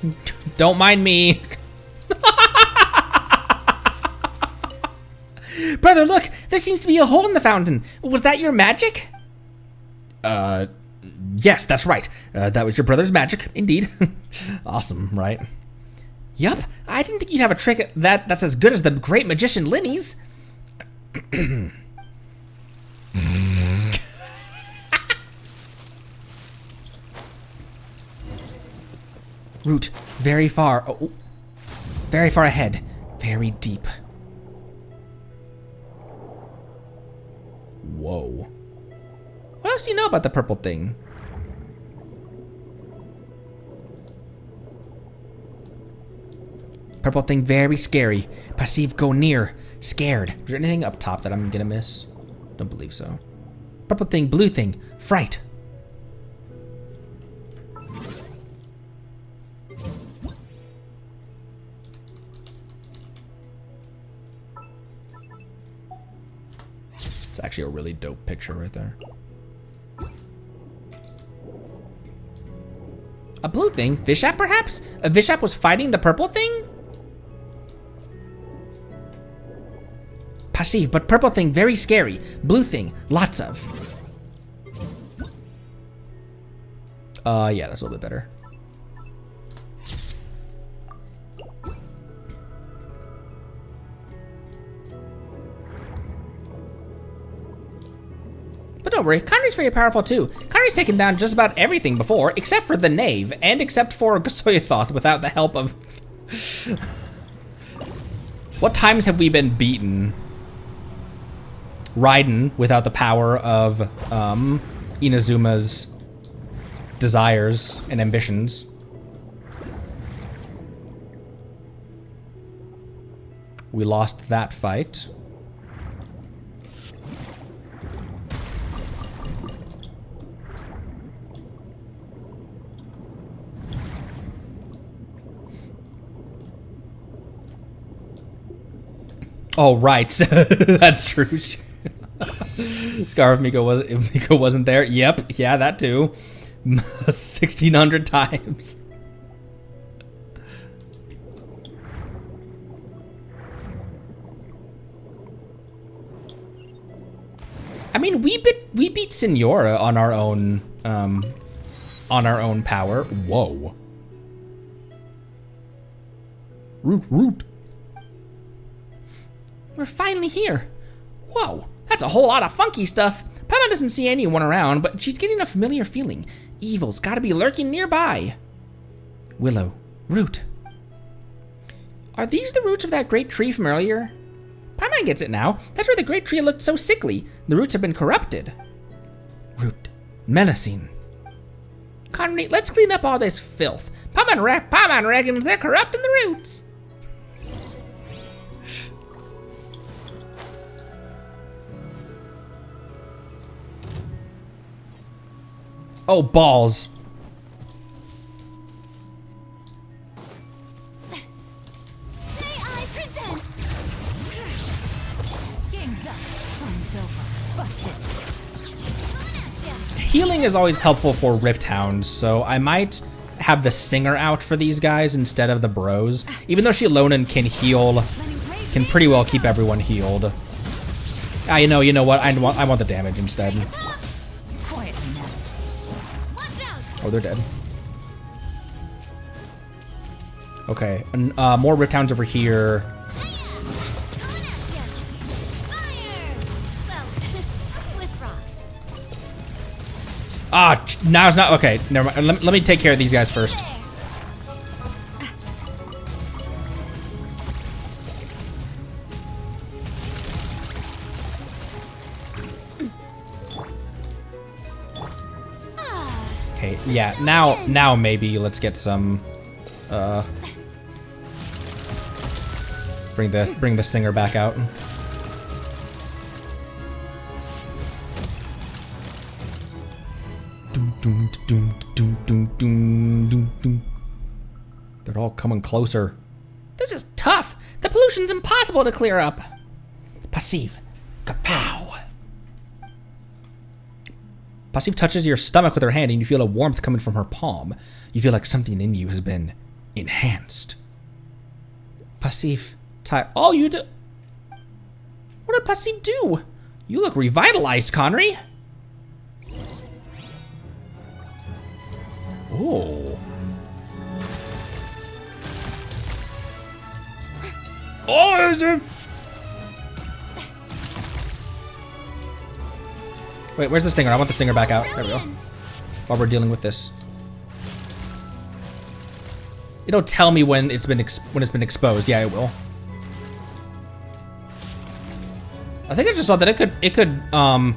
Don't mind me. Brother, look! There seems to be a hole in the fountain. Was that your magic? Yes, that's right. That was your brother's magic, indeed. Awesome, right? Yup, I didn't think you'd have a trick that's as good as the great magician Linny's. Root, very far. Oh, very far ahead. Very deep. Whoa. What else do you know about the purple thing? Purple thing very scary. Passive go near. Scared. Is there anything up top that I'm gonna miss? Don't believe so. Purple thing, blue thing, fright. It's actually a really dope picture right there. A blue thing? Vishap perhaps? A Vishap was fighting the purple thing? Passive, but purple thing very scary. Blue thing, lots of. Yeah, that's a little bit better. But don't worry, Conry's very powerful too. Conry's taken down just about everything before, except for the Knave, and except for Gosoyathoth without the help of... What times have we been beaten? Raiden without the power of Inazuma's desires and ambitions. We lost that fight. Oh, right. That's true. Scar of Miko wasn't there. Yep. Yeah, that too. 1,600 times. I mean, we beat Signora on our own power. Whoa. Root. We're finally here. Whoa, that's a whole lot of funky stuff. Paimon doesn't see anyone around, but she's getting a familiar feeling. Evil's gotta be lurking nearby. Willow. Root. Are these the roots of that great tree from earlier? Paimon gets it now. That's where the great tree looked so sickly. The roots have been corrupted. Root. Menacing. Connery, let's clean up all this filth. Paimon reckons they're corrupting the roots. Oh, balls. Healing is always helpful for Rift Hounds, so I might have the Singer out for these guys instead of the Bros. Even though Shilonen can heal, can pretty well keep everyone healed. Ah, you know what? I want the damage instead. Oh, they're dead. Okay, more Rift Hounds over here. Ah, now it's not, okay, never mind. Let me take care of these guys first. Okay, yeah, now maybe let's get some, bring the Singer back out. They're all coming closer. This is tough. The pollution's impossible to clear up. Passive. Kapow. Passive touches your stomach with her hand and you feel a warmth coming from her palm. You feel like something in you has been enhanced. Passive. Oh, you do. What did Passive do? You look revitalized, Connery. Oh. Oh, is it? Wait, where's the Singer? I want the Singer back out. There we go. While we're dealing with this. It'll tell me when it's been exposed. Yeah, it will. I think I just saw that it could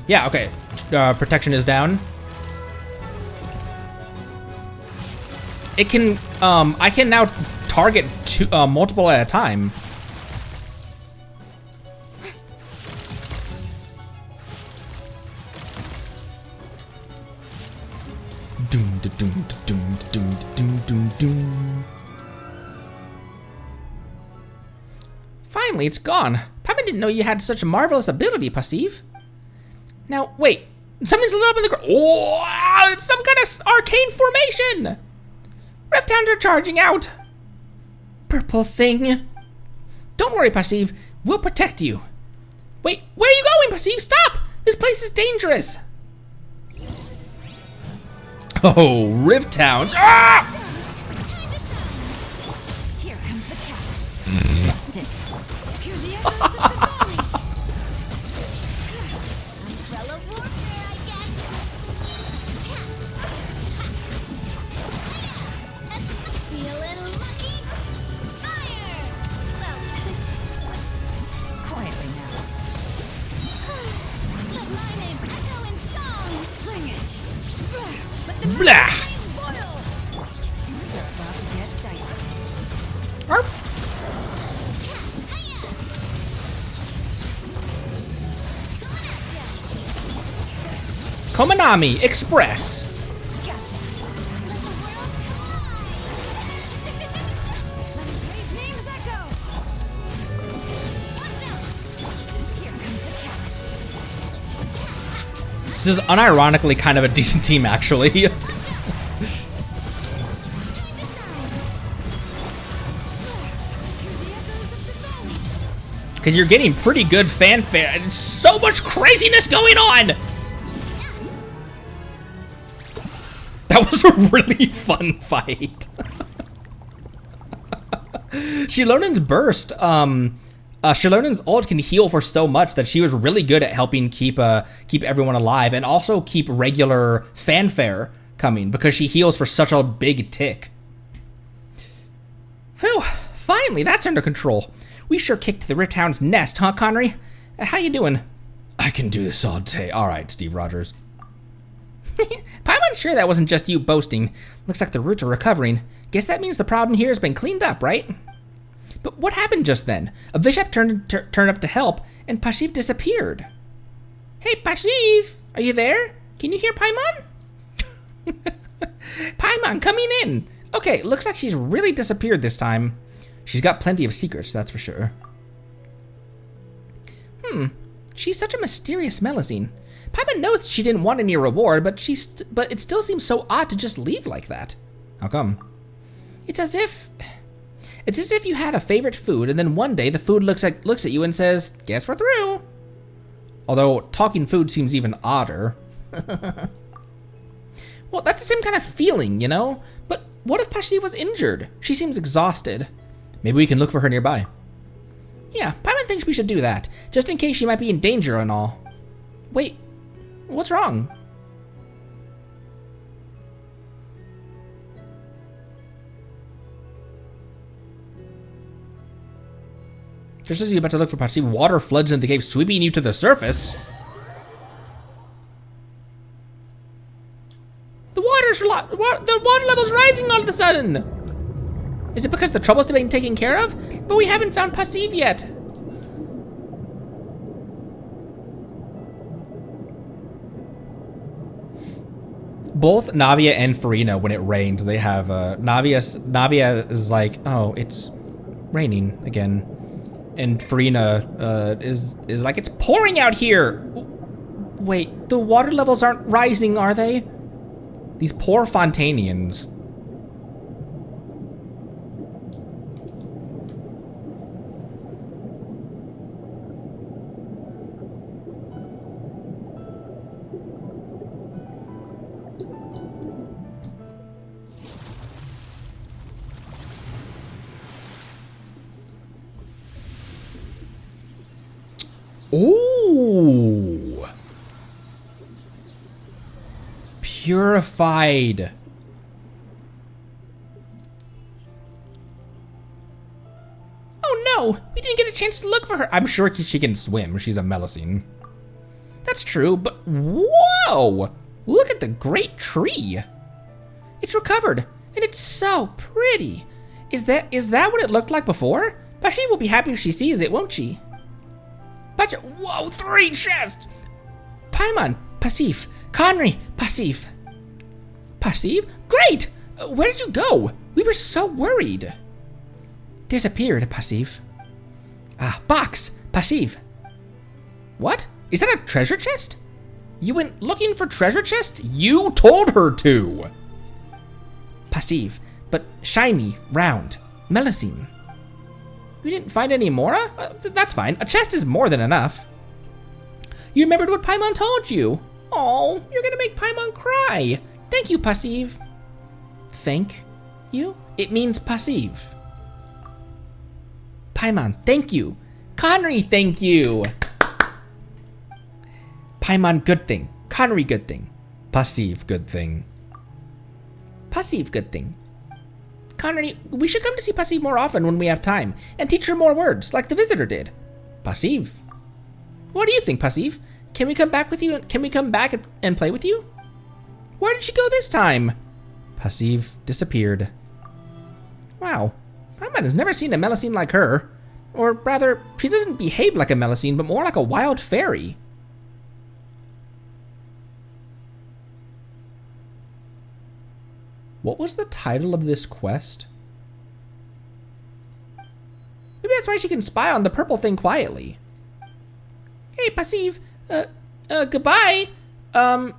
yeah, okay. Protection is down. It can, I can now target multiple at a time. Doom, da, doom, da, doom, da, doom, da, doom, doom, doom. Finally, it's gone. Paimon didn't know you had such a marvelous ability, Passive. Now, wait. Something's lit up in the ground. Oh, it's some kind of arcane formation. Rift Hounds are charging out! Purple thing. Don't worry, Passive. We'll protect you. Wait, where are you going, Passive? Stop! This place is dangerous! Oh, Rift Hounds. Ah! Here comes the catch. Busted. Here the echoes of the valley. Umbrella warfare, I guess. Feeling lucky? Fire! Quietly now. Let my name echo in song. Bring it. Let the Blah! flames boil. Things are about to get dicey. Arf. Komanami Express. Gotcha. Let the world collide. Let me brave names echo. Watch out. Here comes the catch. This is unironically kind of a decent team, actually. Time to shine. Here the echoes of the valley. Because you're getting pretty good fanfare. There's so much craziness going on! That was a really fun fight. Shilonen's burst, Shilonen's ult can heal for so much that she was really good at helping keep everyone alive and also keep regular fanfare coming because she heals for such a big tick. Phew, finally, that's under control. We sure kicked the Rifthound's nest, huh, Connery? How you doing? I can do this all day. All right, Steve Rogers. Paimon's sure that wasn't just you boasting. Looks like the roots are recovering. Guess that means the problem here has been cleaned up, right? But what happened just then? A bishop turned up to help, and Pashiv disappeared. Hey, Pashiv! Are you there? Can you hear Paimon? Paimon, coming in! Okay, looks like she's really disappeared this time. She's got plenty of secrets, that's for sure. She's such a mysterious Melusine. Paimon knows she didn't want any reward, but it still seems so odd to just leave like that. How come? It's as if you had a favorite food, and then one day the food looks at you and says, "Guess we're through." Although talking food seems even odder. Well, that's the same kind of feeling, you know? But what if Pashiv was injured? She seems exhausted. Maybe we can look for her nearby. Yeah, Paimon thinks we should do that, just in case she might be in danger and all. Wait, what's wrong? Just as you're about to look for Pashiv, water floods into the cave, sweeping you to the surface. The water level's rising all of a sudden. Is it because the trouble's being taken care of? But we haven't found Pashiv yet. Both Navia and Farina, when it rains, they have Navia is like, oh, it's raining again, and Farina is like, it's pouring out here. Wait, the water levels aren't rising, are they? These poor Fontanians. Ooh. Purified. Oh no, we didn't get a chance to look for her. I'm sure she can swim. She's a Melusine. That's true, but whoa! Look at the great tree. It's recovered, and it's so pretty. Is that what it looked like before? Pashiv will be happy if she sees it, won't she? Whoa, 3 chests! Paimon, Pashiv, Connery, Pashiv. Pashiv? Great! Where did you go? We were so worried. Disappeared, Pashiv. Ah, box, Pashiv. What? Is that a treasure chest? You went looking for treasure chests? You told her to! Pashiv, but shiny, round, Melusine. You didn't find any more? That's fine. A chest is more than enough. You remembered what Paimon told you. Oh, you're gonna make Paimon cry. Thank you, Pashiv. Thank you? It means Pashiv. Paimon, thank you. Connery, thank you. Paimon, good thing. Connery, good thing. Pashiv, good thing. Pashiv, good thing. Connery, we should come to see Pashiv more often when we have time, and teach her more words, like the visitor did. Pashiv. What do you think, Pashiv? Can we come back with you? Can we come back and play with you? Where did she go this time? Pashiv disappeared. Wow, Paimon has never seen a Melusine like her. Or rather, she doesn't behave like a Melusine, but more like a wild fairy. What was the title of this quest? Maybe that's why she can spy on the purple thing quietly. Hey, Pashiv, goodbye.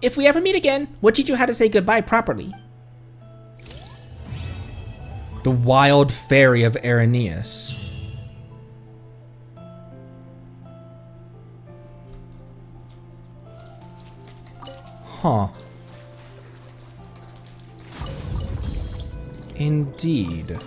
If we ever meet again, we'll teach you how to say goodbye properly. The Wild Fairy of Araneus. Huh. Indeed.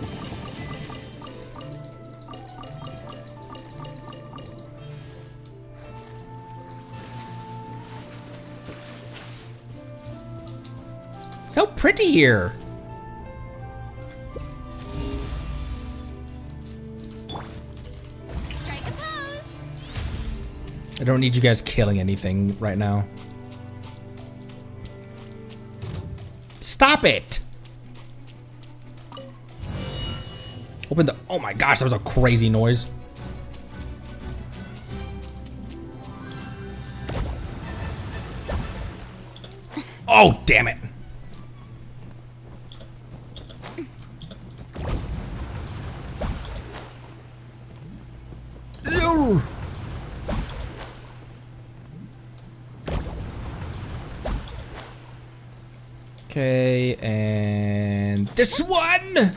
So pretty here. I don't need you guys killing anything right now. Stop it! Open the, oh my gosh, that was a crazy noise. Oh, damn it. Ew. Okay, and this one.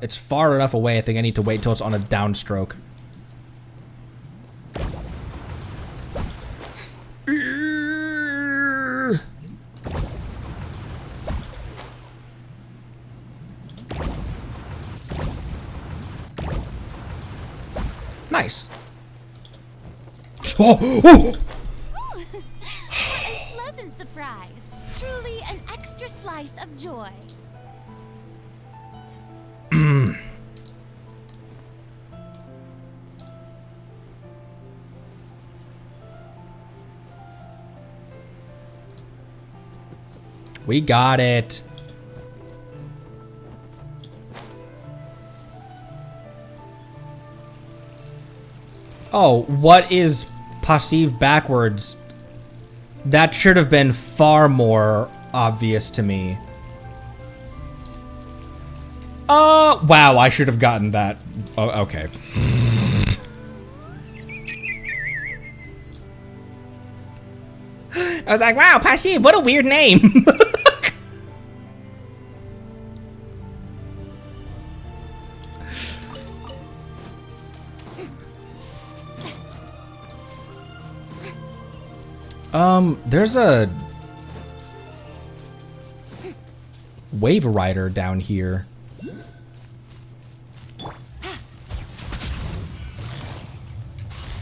It's far enough away. I think I need to wait till it's on a downstroke. Nice. Oh, oh. A pleasant surprise. Truly an extra slice of joy. We got it. Oh, what is passive backwards? That should have been far more obvious to me. Wow, I should have gotten that. Oh, okay. I was like, wow, passive, what a weird name. There's a wave rider down here.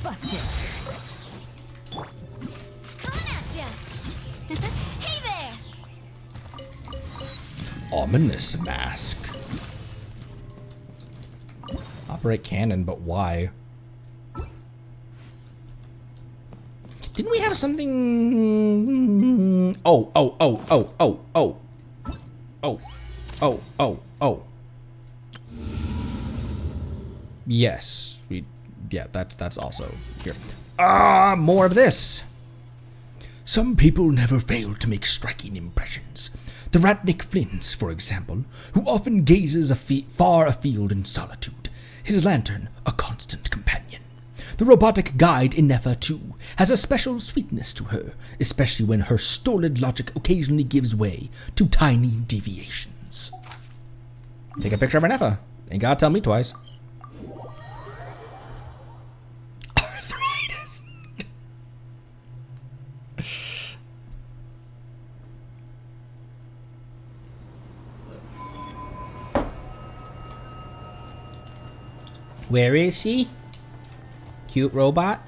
Busted. Coming at ya. Hey there. Ominous mask. Operate cannon, but why? Didn't we have something? Oh. Yes, yeah, that's also here. More of this. Some people never fail to make striking impressions. The Ratnik Flins, for example, who often gazes far afield in solitude, his lantern a constant companion. The robotic guide Inefa, too, has a special sweetness to her, especially when her stolid logic occasionally gives way to tiny deviations. Take a picture of Inefa. Ain't gotta tell me twice. Arthritis. Where is she? Cute robot.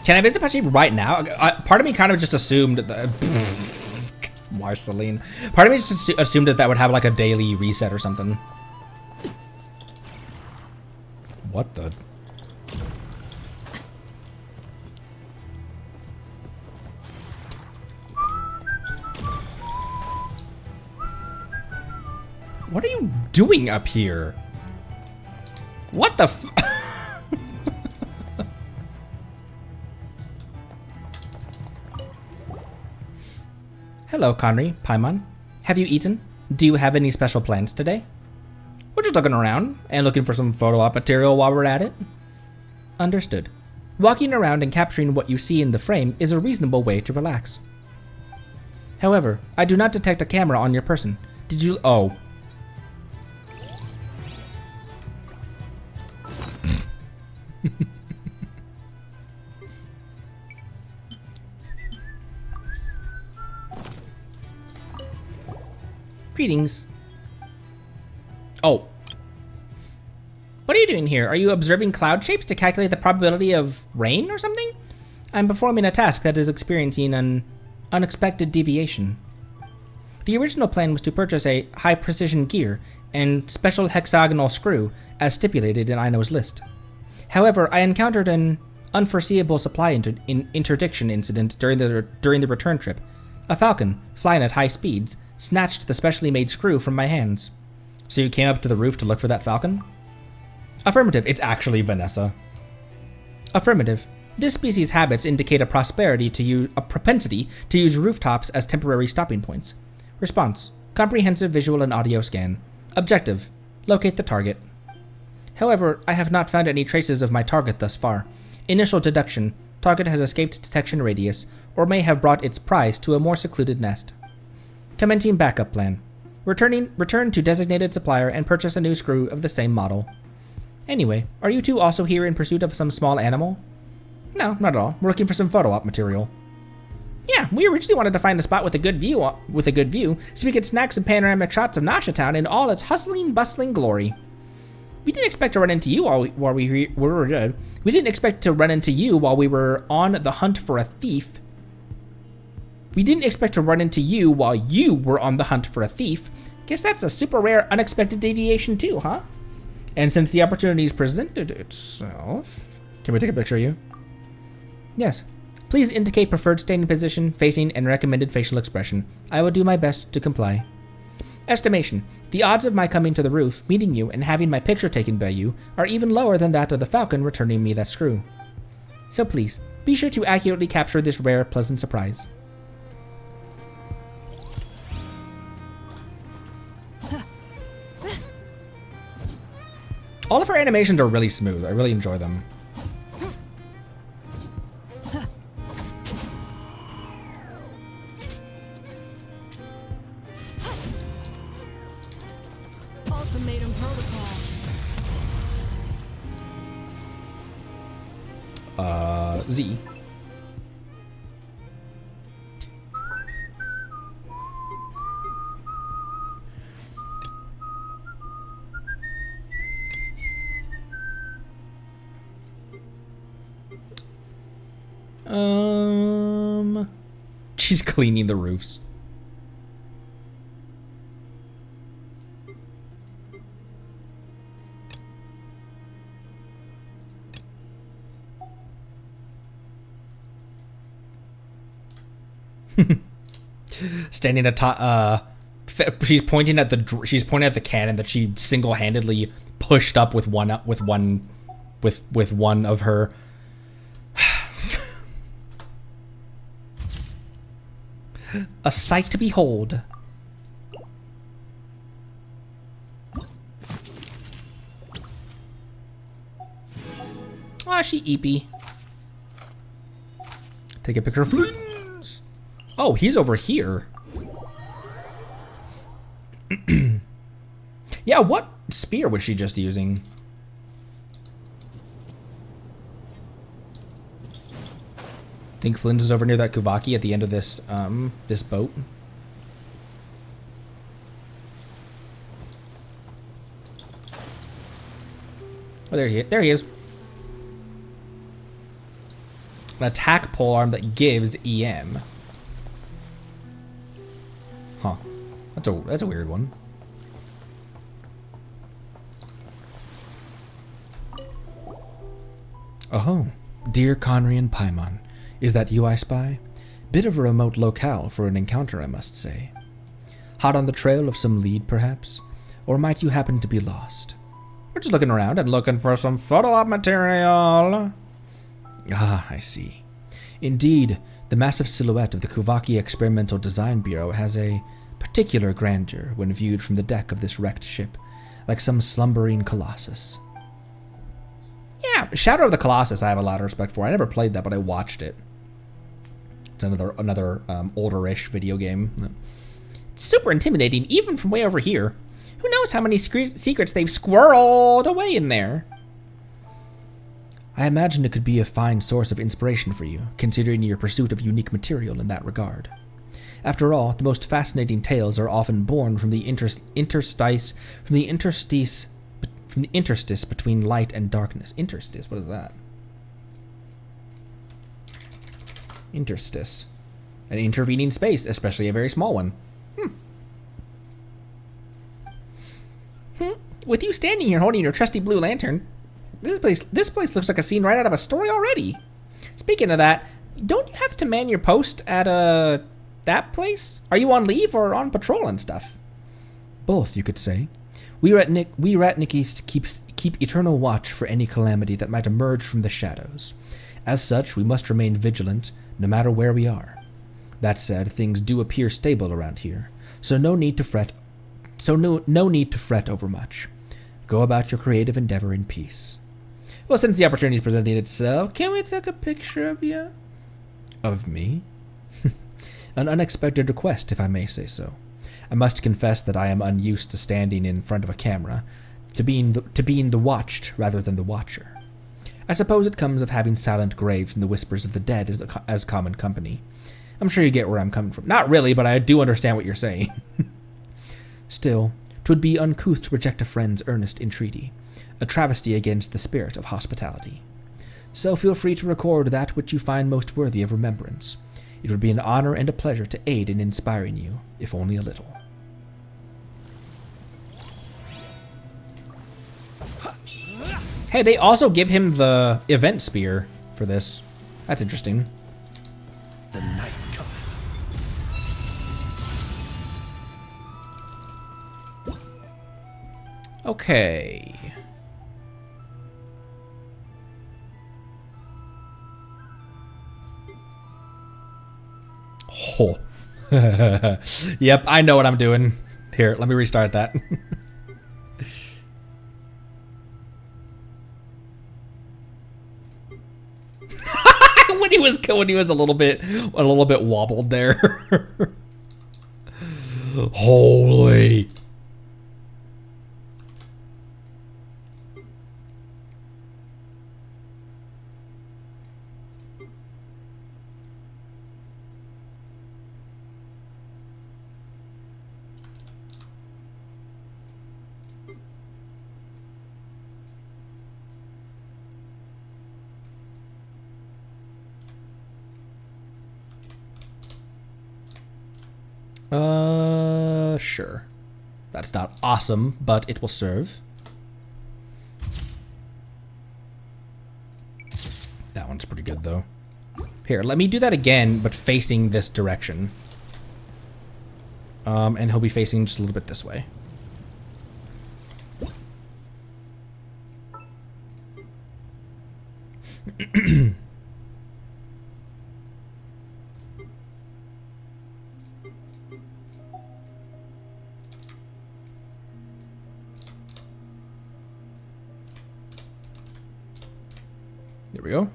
Can I visit Pachi right now? Part of me kind of just assumed that Marceline. Part of me just assumed that would have like a daily reset or something. What the? What are you doing up here? What the f- Hello, Conry, Paimon. Have you eaten? Do you have any special plans today? We're just looking around and looking for some photo op material while we're at it. Understood. Walking around and capturing what you see in the frame is a reasonable way to relax. However, I do not detect a camera on your person. Did you- oh. Greetings. Oh. What are you doing here? Are you observing cloud shapes to calculate the probability of rain or something? I'm performing a task that is experiencing an unexpected deviation. The original plan was to purchase a high-precision gear and special hexagonal screw, as stipulated in Aino's list. However, I encountered an unforeseeable supply interdiction incident during the return trip. A falcon, flying at high speeds, snatched the specially made screw from my hands. So you came up to the roof to look for that falcon? Affirmative. It's actually Vanessa. Affirmative. This species' habits indicate a propensity to use rooftops as temporary stopping points. Response: comprehensive visual and audio scan. Objective: locate the target. However, I have not found any traces of my target thus far. Initial deduction: target has escaped detection radius, or may have brought its prize to a more secluded nest. Commencing backup plan. Return to designated supplier and purchase a new screw of the same model. Anyway, are you two also here in pursuit of some small animal? No, not at all. We're looking for some photo op material. Yeah, we originally wanted to find a spot with a good view, so we could snag some panoramic shots of Nasha Town in all its hustling, bustling glory. We didn't expect to run into you while we didn't expect to run into you while we were on the hunt for a thief. We didn't expect to run into you while you were on the hunt for a thief. Guess that's a super rare, unexpected deviation too, huh? And since the opportunity's presented itself... Can we take a picture of you? Yes. Please indicate preferred standing position, facing, and recommended facial expression. I will do my best to comply. Estimation. The odds of my coming to the roof, meeting you, and having my picture taken by you are even lower than that of the falcon returning me that screw. So please, be sure to accurately capture this rare, pleasant surprise. All of her animations are really smooth. I really enjoy them. Ultimatum protocol. Z. She's cleaning the roofs. Standing atop, she's pointing at the cannon that she single-handedly pushed up with one of her. A sight to behold. Ah, she eepy. Take a picture of Flins. Oh, he's over here. Yeah, what spear was she just using? Think Flynn's is over near that Kuvaki at the end of this this boat. Oh, there he is. An attack polearm that gives EM. Huh. That's a weird one. Oh, dear Conry and Paimon. Is that you I spy? Bit of a remote locale for an encounter, I must say. Hot on the trail of some lead, perhaps? Or might you happen to be lost? We're just looking around and looking for some photo op material. Ah, I see. Indeed, the massive silhouette of the Kuvaki Experimental Design Bureau has a particular grandeur when viewed from the deck of this wrecked ship, like some slumbering colossus. Yeah, Shadow of the Colossus I have a lot of respect for. I never played that, but I watched it. It's another older-ish video game. It's super intimidating, even from way over here. Who knows how many secrets they've squirreled away in there? I imagine it could be a fine source of inspiration for you, considering your pursuit of unique material in that regard. After all, the most fascinating tales are often born from the interstice from the interstice between light and darkness. Interstice, what is that? Interstice. An intervening space, especially a very small one. With you standing here holding your trusty blue lantern, this place looks like a scene right out of a story already. Speaking of that, don't you have to man your post at that place? Are you on leave or on patrol and stuff? Both, you could say. We Ratnickies keep eternal watch for any calamity that might emerge from the shadows. As such, we must remain vigilant, no matter where we are. That said, things do appear stable around here, so no need to fret. No need to fret overmuch. Go about your creative endeavor in peace. Well, since the opportunity is presenting itself, can we take a picture of you? Of me? An unexpected request, if I may say so. I must confess that I am unused to standing in front of a camera, to being the watched rather than the watcher. I suppose it comes of having silent graves and the whispers of the dead as common company. I'm sure you get where I'm coming from. Not really, but I do understand what you're saying. Still, 'twould be uncouth to reject a friend's earnest entreaty, a travesty against the spirit of hospitality. So feel free to record that which you find most worthy of remembrance. It would be an honor and a pleasure to aid in inspiring you, if only a little. Hey, they also give him the event spear for this. That's interesting. The night cometh. Okay. Oh. Yep, I know what I'm doing. Here, let me restart that. when he was a little bit wobbled there. Holy. Sure. That's not awesome, but it will serve. That one's pretty good, though. Here, let me do that again, but facing this direction. And he'll be facing just a little bit this way. There we go.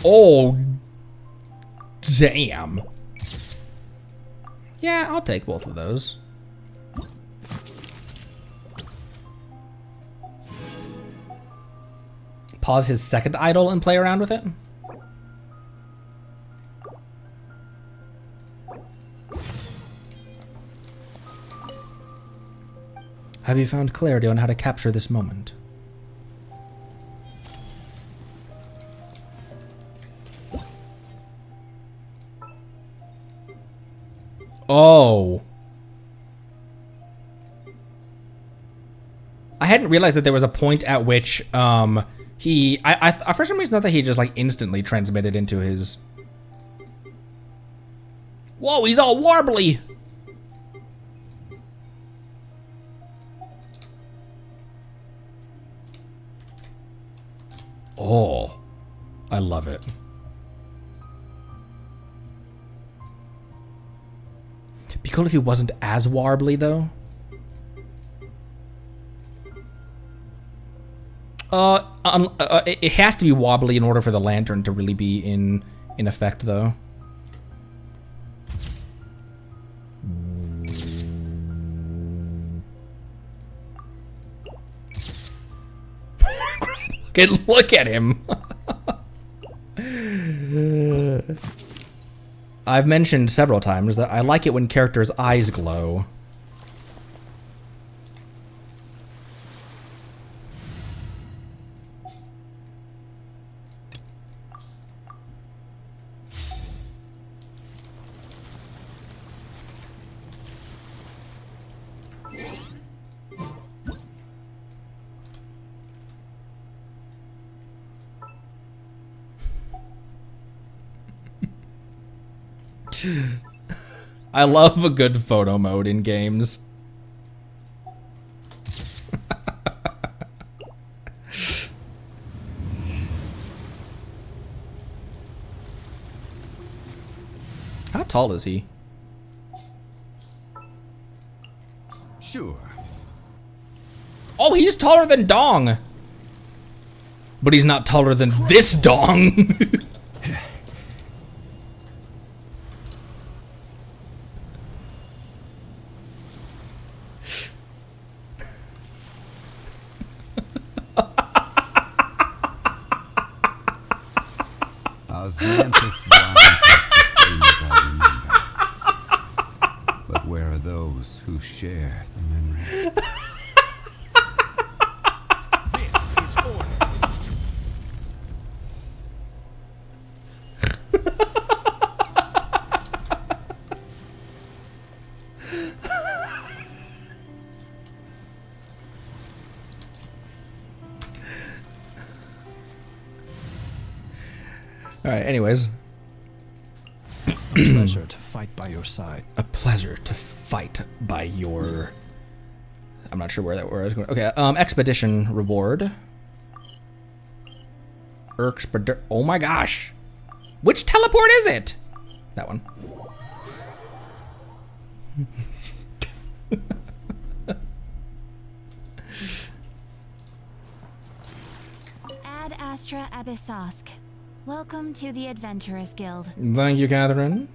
Oh, damn. Yeah, I'll take both of those. Pause his second idol and play around with it. Have you found clarity on how to capture this moment? Oh. I hadn't realized that there was a point at which I for some reason thought that he just like instantly transmitted into his. Whoa, he's all warbly. Oh, I love it. Be cool if he wasn't as warbly, though. It has to be wobbly in order for the lantern to really be in effect, though. Look at him. I've mentioned several times that I like it when characters' eyes glow. I love a good photo mode in games. How tall is he? Sure. Oh, he's taller than Dong. But he's not taller than this Dong. Osmanthus died just the same as I remember. But where are those who share the memory? This is order. All right, anyways. A pleasure to fight by your side. A pleasure to fight by your... I'm not sure where I was going. Okay, expedition reward. Oh my gosh. Which teleport is it? That one. Ad Astra Abyssosk. Welcome to the Adventurers Guild. Thank you, Catherine.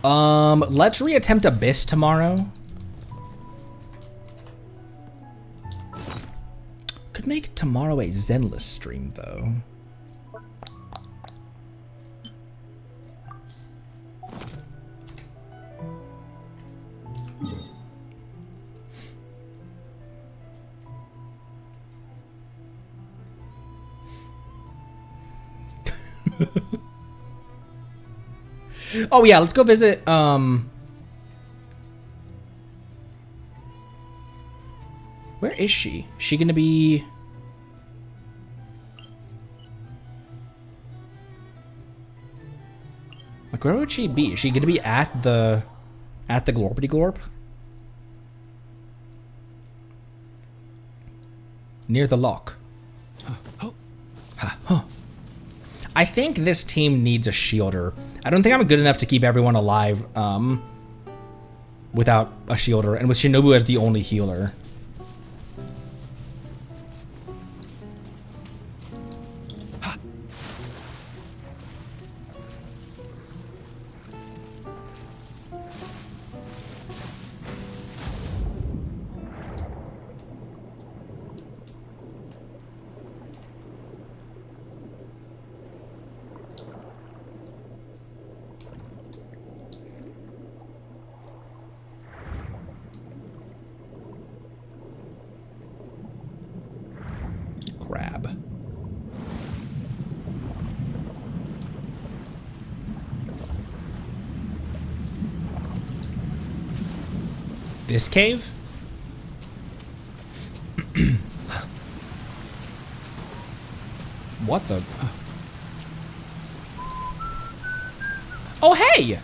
Let's reattempt Abyss tomorrow. Could make tomorrow a Zenless stream, though. Oh yeah, let's go visit, where is she? Is she gonna be... Like, where would she be? Is she gonna be at the Glorpity Glorp? Near the lock. I think this team needs a shielder. I don't think I'm good enough to keep everyone alive without a shielder, and with Shinobu as the only healer. Crab. This cave? What the? Oh, hey!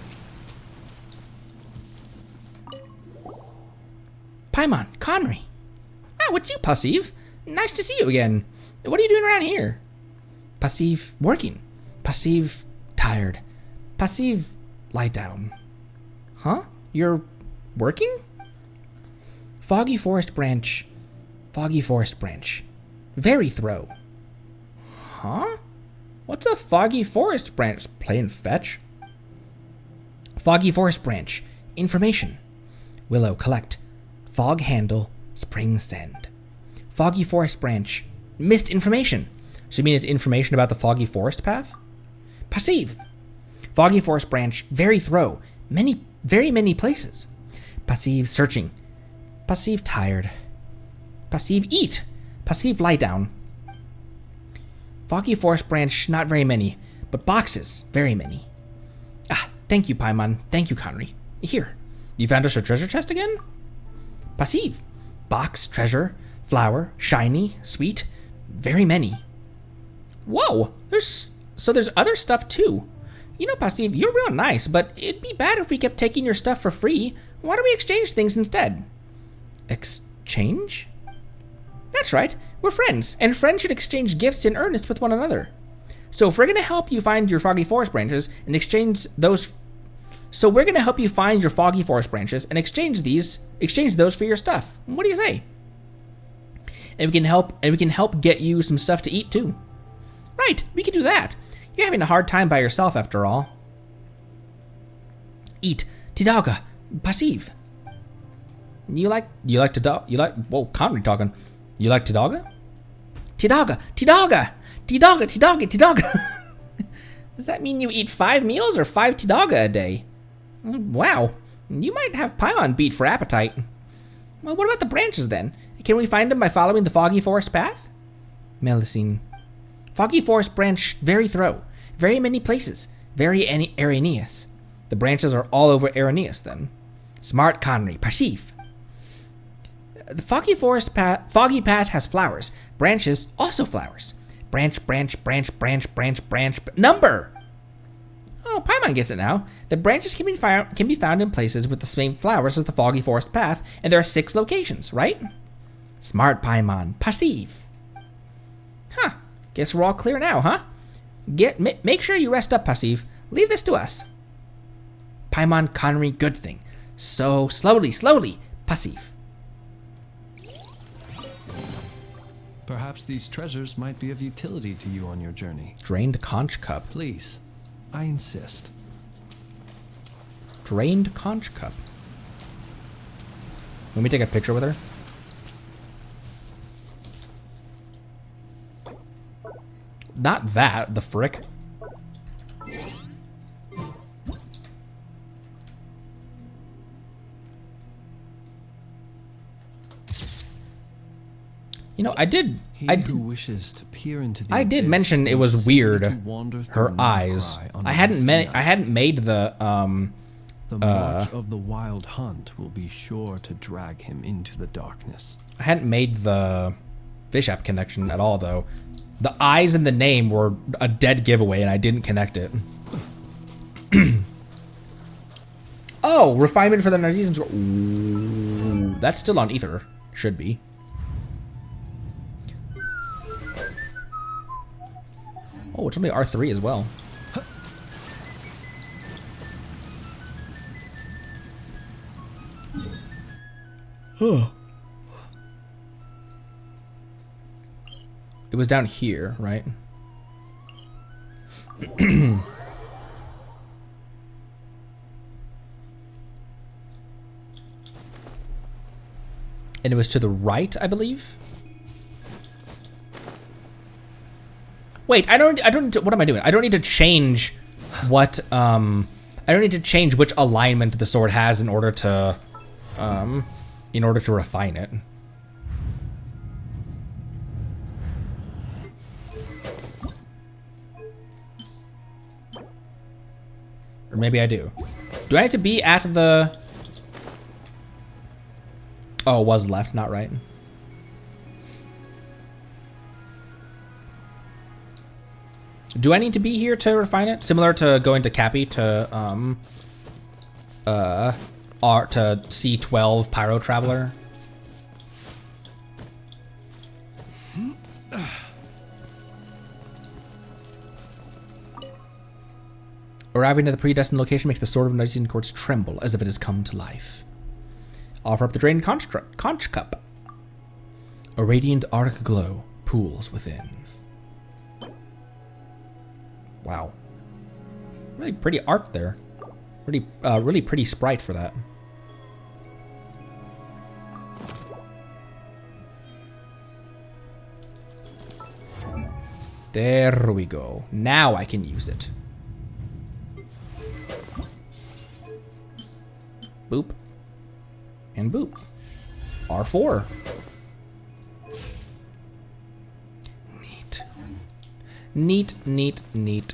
Paimon, Connery. Ah, what's you, Passive? Nice to see you again. What are you doing around here? Passive, working. Passive, tired. Passive, lie down. Huh? You're working? Foggy Forest Branch. Foggy Forest Branch. Very throw. Huh? What's a Foggy Forest Branch? Playing fetch? Foggy Forest Branch. Information. Willow, collect. Fog handle Spring Send. Foggy Forest Branch. Missed information. So you mean it's information about the Foggy Forest path? Passive. Foggy Forest Branch. Very throw. Very many places. Passive searching. Passive tired. Passive eat. Passive lie down. Foggy Forest Branch. Not very many. But boxes. Very many. Ah, thank you, Paimon. Thank you, Conry. Here. You found us a treasure chest again? Passive. Box, treasure, flower, shiny, sweet, very many. Whoa, there's other stuff too. You know, Passive, you're real nice, but it'd be bad if we kept taking your stuff for free. Why don't we exchange things instead? Exchange? That's right, we're friends, and friends should exchange gifts in earnest with one another. So if we're gonna help you find your Foggy Forest branches and exchange those those for your stuff. What do you say? And we can help get you some stuff to eat too. Right, we can do that. You're having a hard time by yourself after all. Eat. Tidaga. Passive. Whoa, Conry talking. You like Tidaga? Tidaga. Does that mean you eat 5 meals or 5 Tidaga a day? Wow, you might have Paimon beat for appetite. Well, what about the branches then? Can we find them by following the Foggy Forest path? Melusine. Foggy Forest Branch, very throw. Very many places. Very Araneus. The branches are all over Araneus then. Smart Conry. Passive. The Foggy path has flowers. Branches, also flowers. Branch. Number! Oh, Paimon gets it now. The branches can be found in places with the same flowers as the Foggy Forest path, and there are 6 locations, right? Smart Paimon. Passive. Huh. Guess we're all clear now, huh? Make sure you rest up, Passive. Leave this to us. Paimon, Conry, good thing. So, slowly. Passive. Perhaps these treasures might be of utility to you on your journey. Drained conch cup. Please, I insist. Drained conch cup. Let me take a picture with her. Not that, the frick. You know, I did wishes to peer into the I did abyss mention it was needs weird. to wander through Her no eyes. cry on I a hadn't misty made night. the The march of the wild hunt will be sure to drag him into the darkness. I hadn't made the fish app connection at all though. The eyes and the name were a dead giveaway and I didn't connect it. Oh, refinement for the Narcissus. Ooh, that's still on Ether. Should be. Oh, it's only R3 as well. It was down here, right? And it was to the right, I believe. Wait, I don't need to, what am I doing? I don't need to change what, I don't need to change which alignment the sword has in order to refine it. Or maybe I do. Do I need to be at the... Oh, it was left, not right. Do I need to be here to refine it? Similar to going to Cappy to C12 Pyro Traveler. Arriving at the predestined location makes the sword of Narcissus Courts tremble as if it has come to life. Offer up the drained conch cup. A radiant arc glow pools within. Wow. Really pretty art there. Really pretty sprite for that. There we go. Now I can use it. Boop. And boop. R4. Neat. Neat, neat, neat.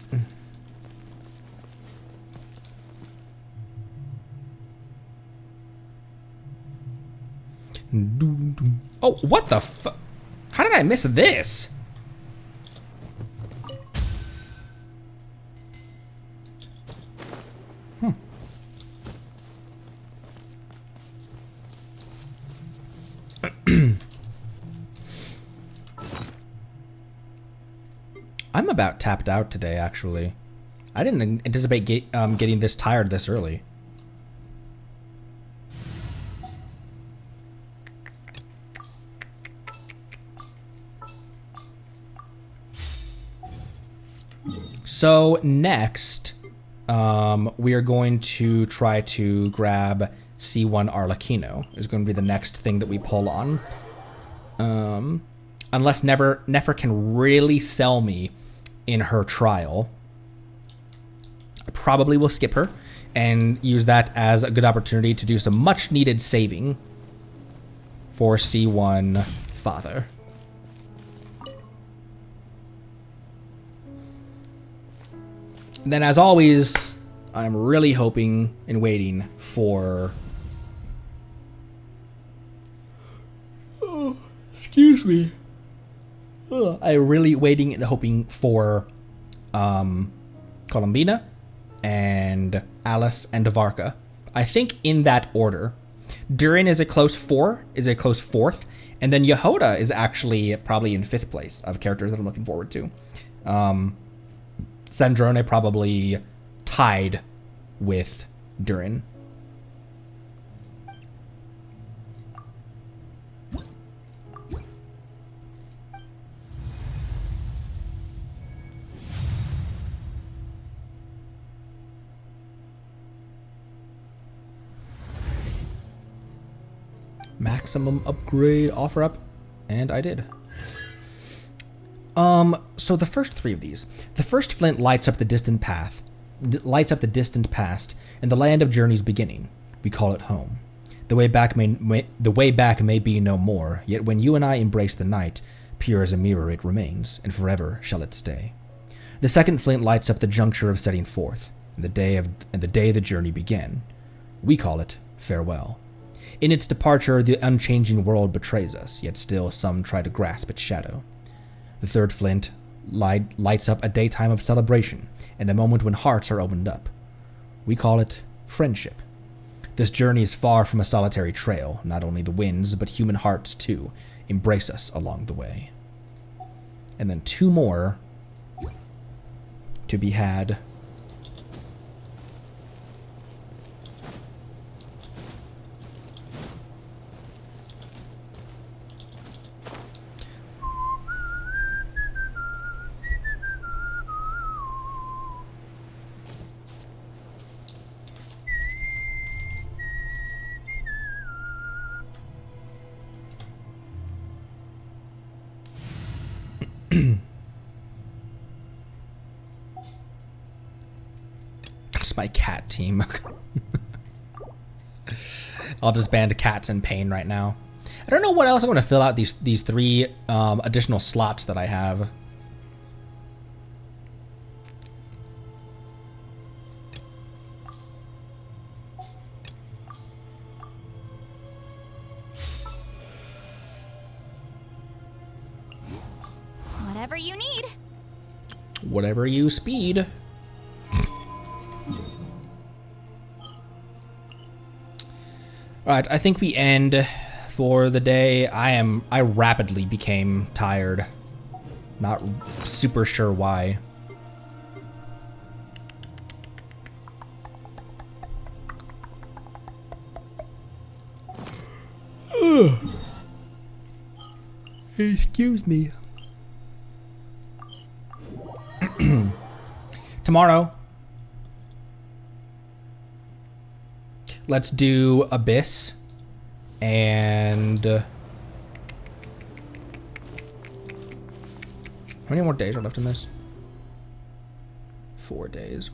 Oh, what the fu- How did I miss this? I'm about tapped out today, actually. I didn't anticipate getting this tired this early. So next, we are going to try to grab C1 Arlecchino. Is going to be the next thing that we pull on. Unless Nefer can really sell me in her trial. I probably will skip her and use that as a good opportunity to do some much needed saving for C1 Father. And then as always, I'm really hoping and waiting for... Oh, excuse me. I'm really waiting and hoping for Columbina and Alice and Davarka. I think in that order. Durin is a close fourth, and then Yehoda is actually probably in 5th place of characters that I'm looking forward to. Sandrone probably tied with Durin. Maximum upgrade offer up, and I did. So the first 3 of these. The first flint lights up the distant past, and the land of journey's beginning. We call it home. The way back may be no more, yet when you and I embrace the night, pure as a mirror it remains, and forever shall it stay. The second flint lights up the juncture of setting forth, and the day the journey began. We call it farewell. In its departure, the unchanging world betrays us, yet still some try to grasp its shadow. The third flint lights up a daytime of celebration, and a moment when hearts are opened up. We call it friendship. This journey is far from a solitary trail. Not only the winds, but human hearts too embrace us along the way. And then 2 more to be had. It's my cat team. I'll just band cats in pain right now. I don't know what else I'm going to fill out these 3 additional slots that I have. Whatever you need. Whatever you speed. Alright, I think we end for the day. I rapidly became tired. Not super sure why. Excuse me. Tomorrow, let's do Abyss and How many more days are left in this? 4 days.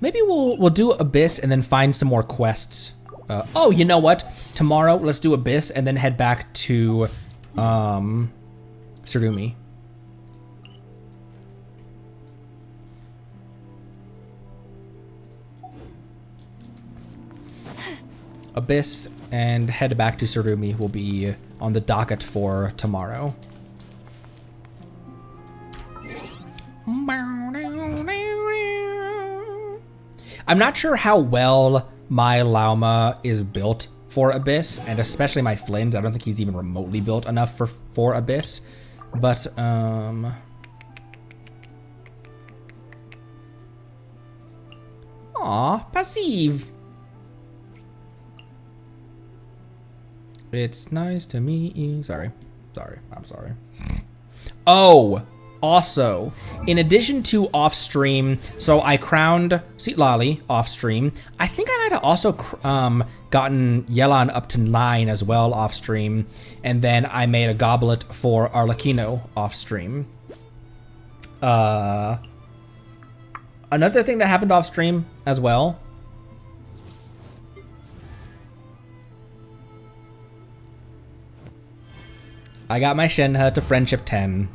Maybe we'll do Abyss and then find some more quests. Oh, you know what? Tomorrow, let's do Abyss and then head back to Surumi. Abyss and head back to Surumi will be on the docket for tomorrow. I'm not sure how well my Lauma is built for Abyss, and especially my Flynn's. I don't think he's even remotely built enough for Abyss. But, aw, passive. It's nice to meet you. Sorry. I'm sorry. Oh, also, in addition to off-stream, so I crowned Lali off-stream. I think I might have also gotten Yelan up to 9 as well off-stream, and then I made a goblet for Arlecchino off-stream. Another thing that happened off-stream as well. I got my Shenhe to Friendship 10.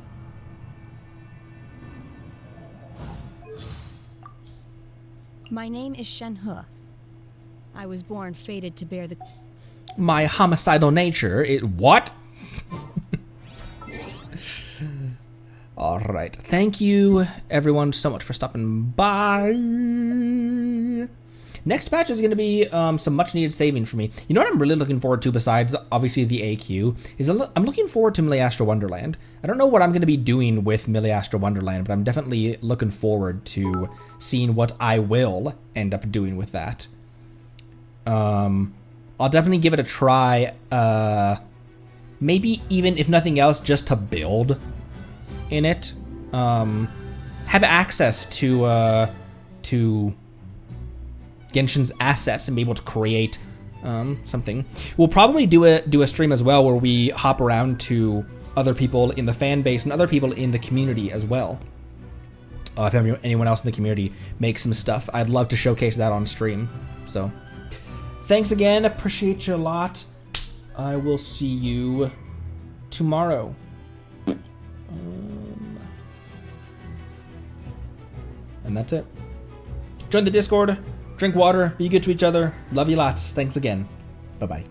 My name is Shenhe. I was born fated to bear the... My homicidal nature, what? Alright, thank you everyone so much for stopping by. Next patch is going to be some much needed saving for me. You know what I'm really looking forward to besides obviously the AQ is I'm looking forward to Miliastra Wonderland. I don't know what I'm going to be doing with Miliastra Wonderland, but I'm definitely looking forward to seeing what I will end up doing with that. I'll definitely give it a try. Maybe even if nothing else, just to build in it. Have access to Genshin's assets and be able to create something. We'll probably do a stream as well where we hop around to other people in the fan base and other people in the community as well. If anyone else in the community makes some stuff, I'd love to showcase that on stream. So, thanks again. Appreciate you a lot. I will see you tomorrow. And that's it. Join the Discord. Drink water, be good to each other. Love you lots. Thanks again. Bye-bye.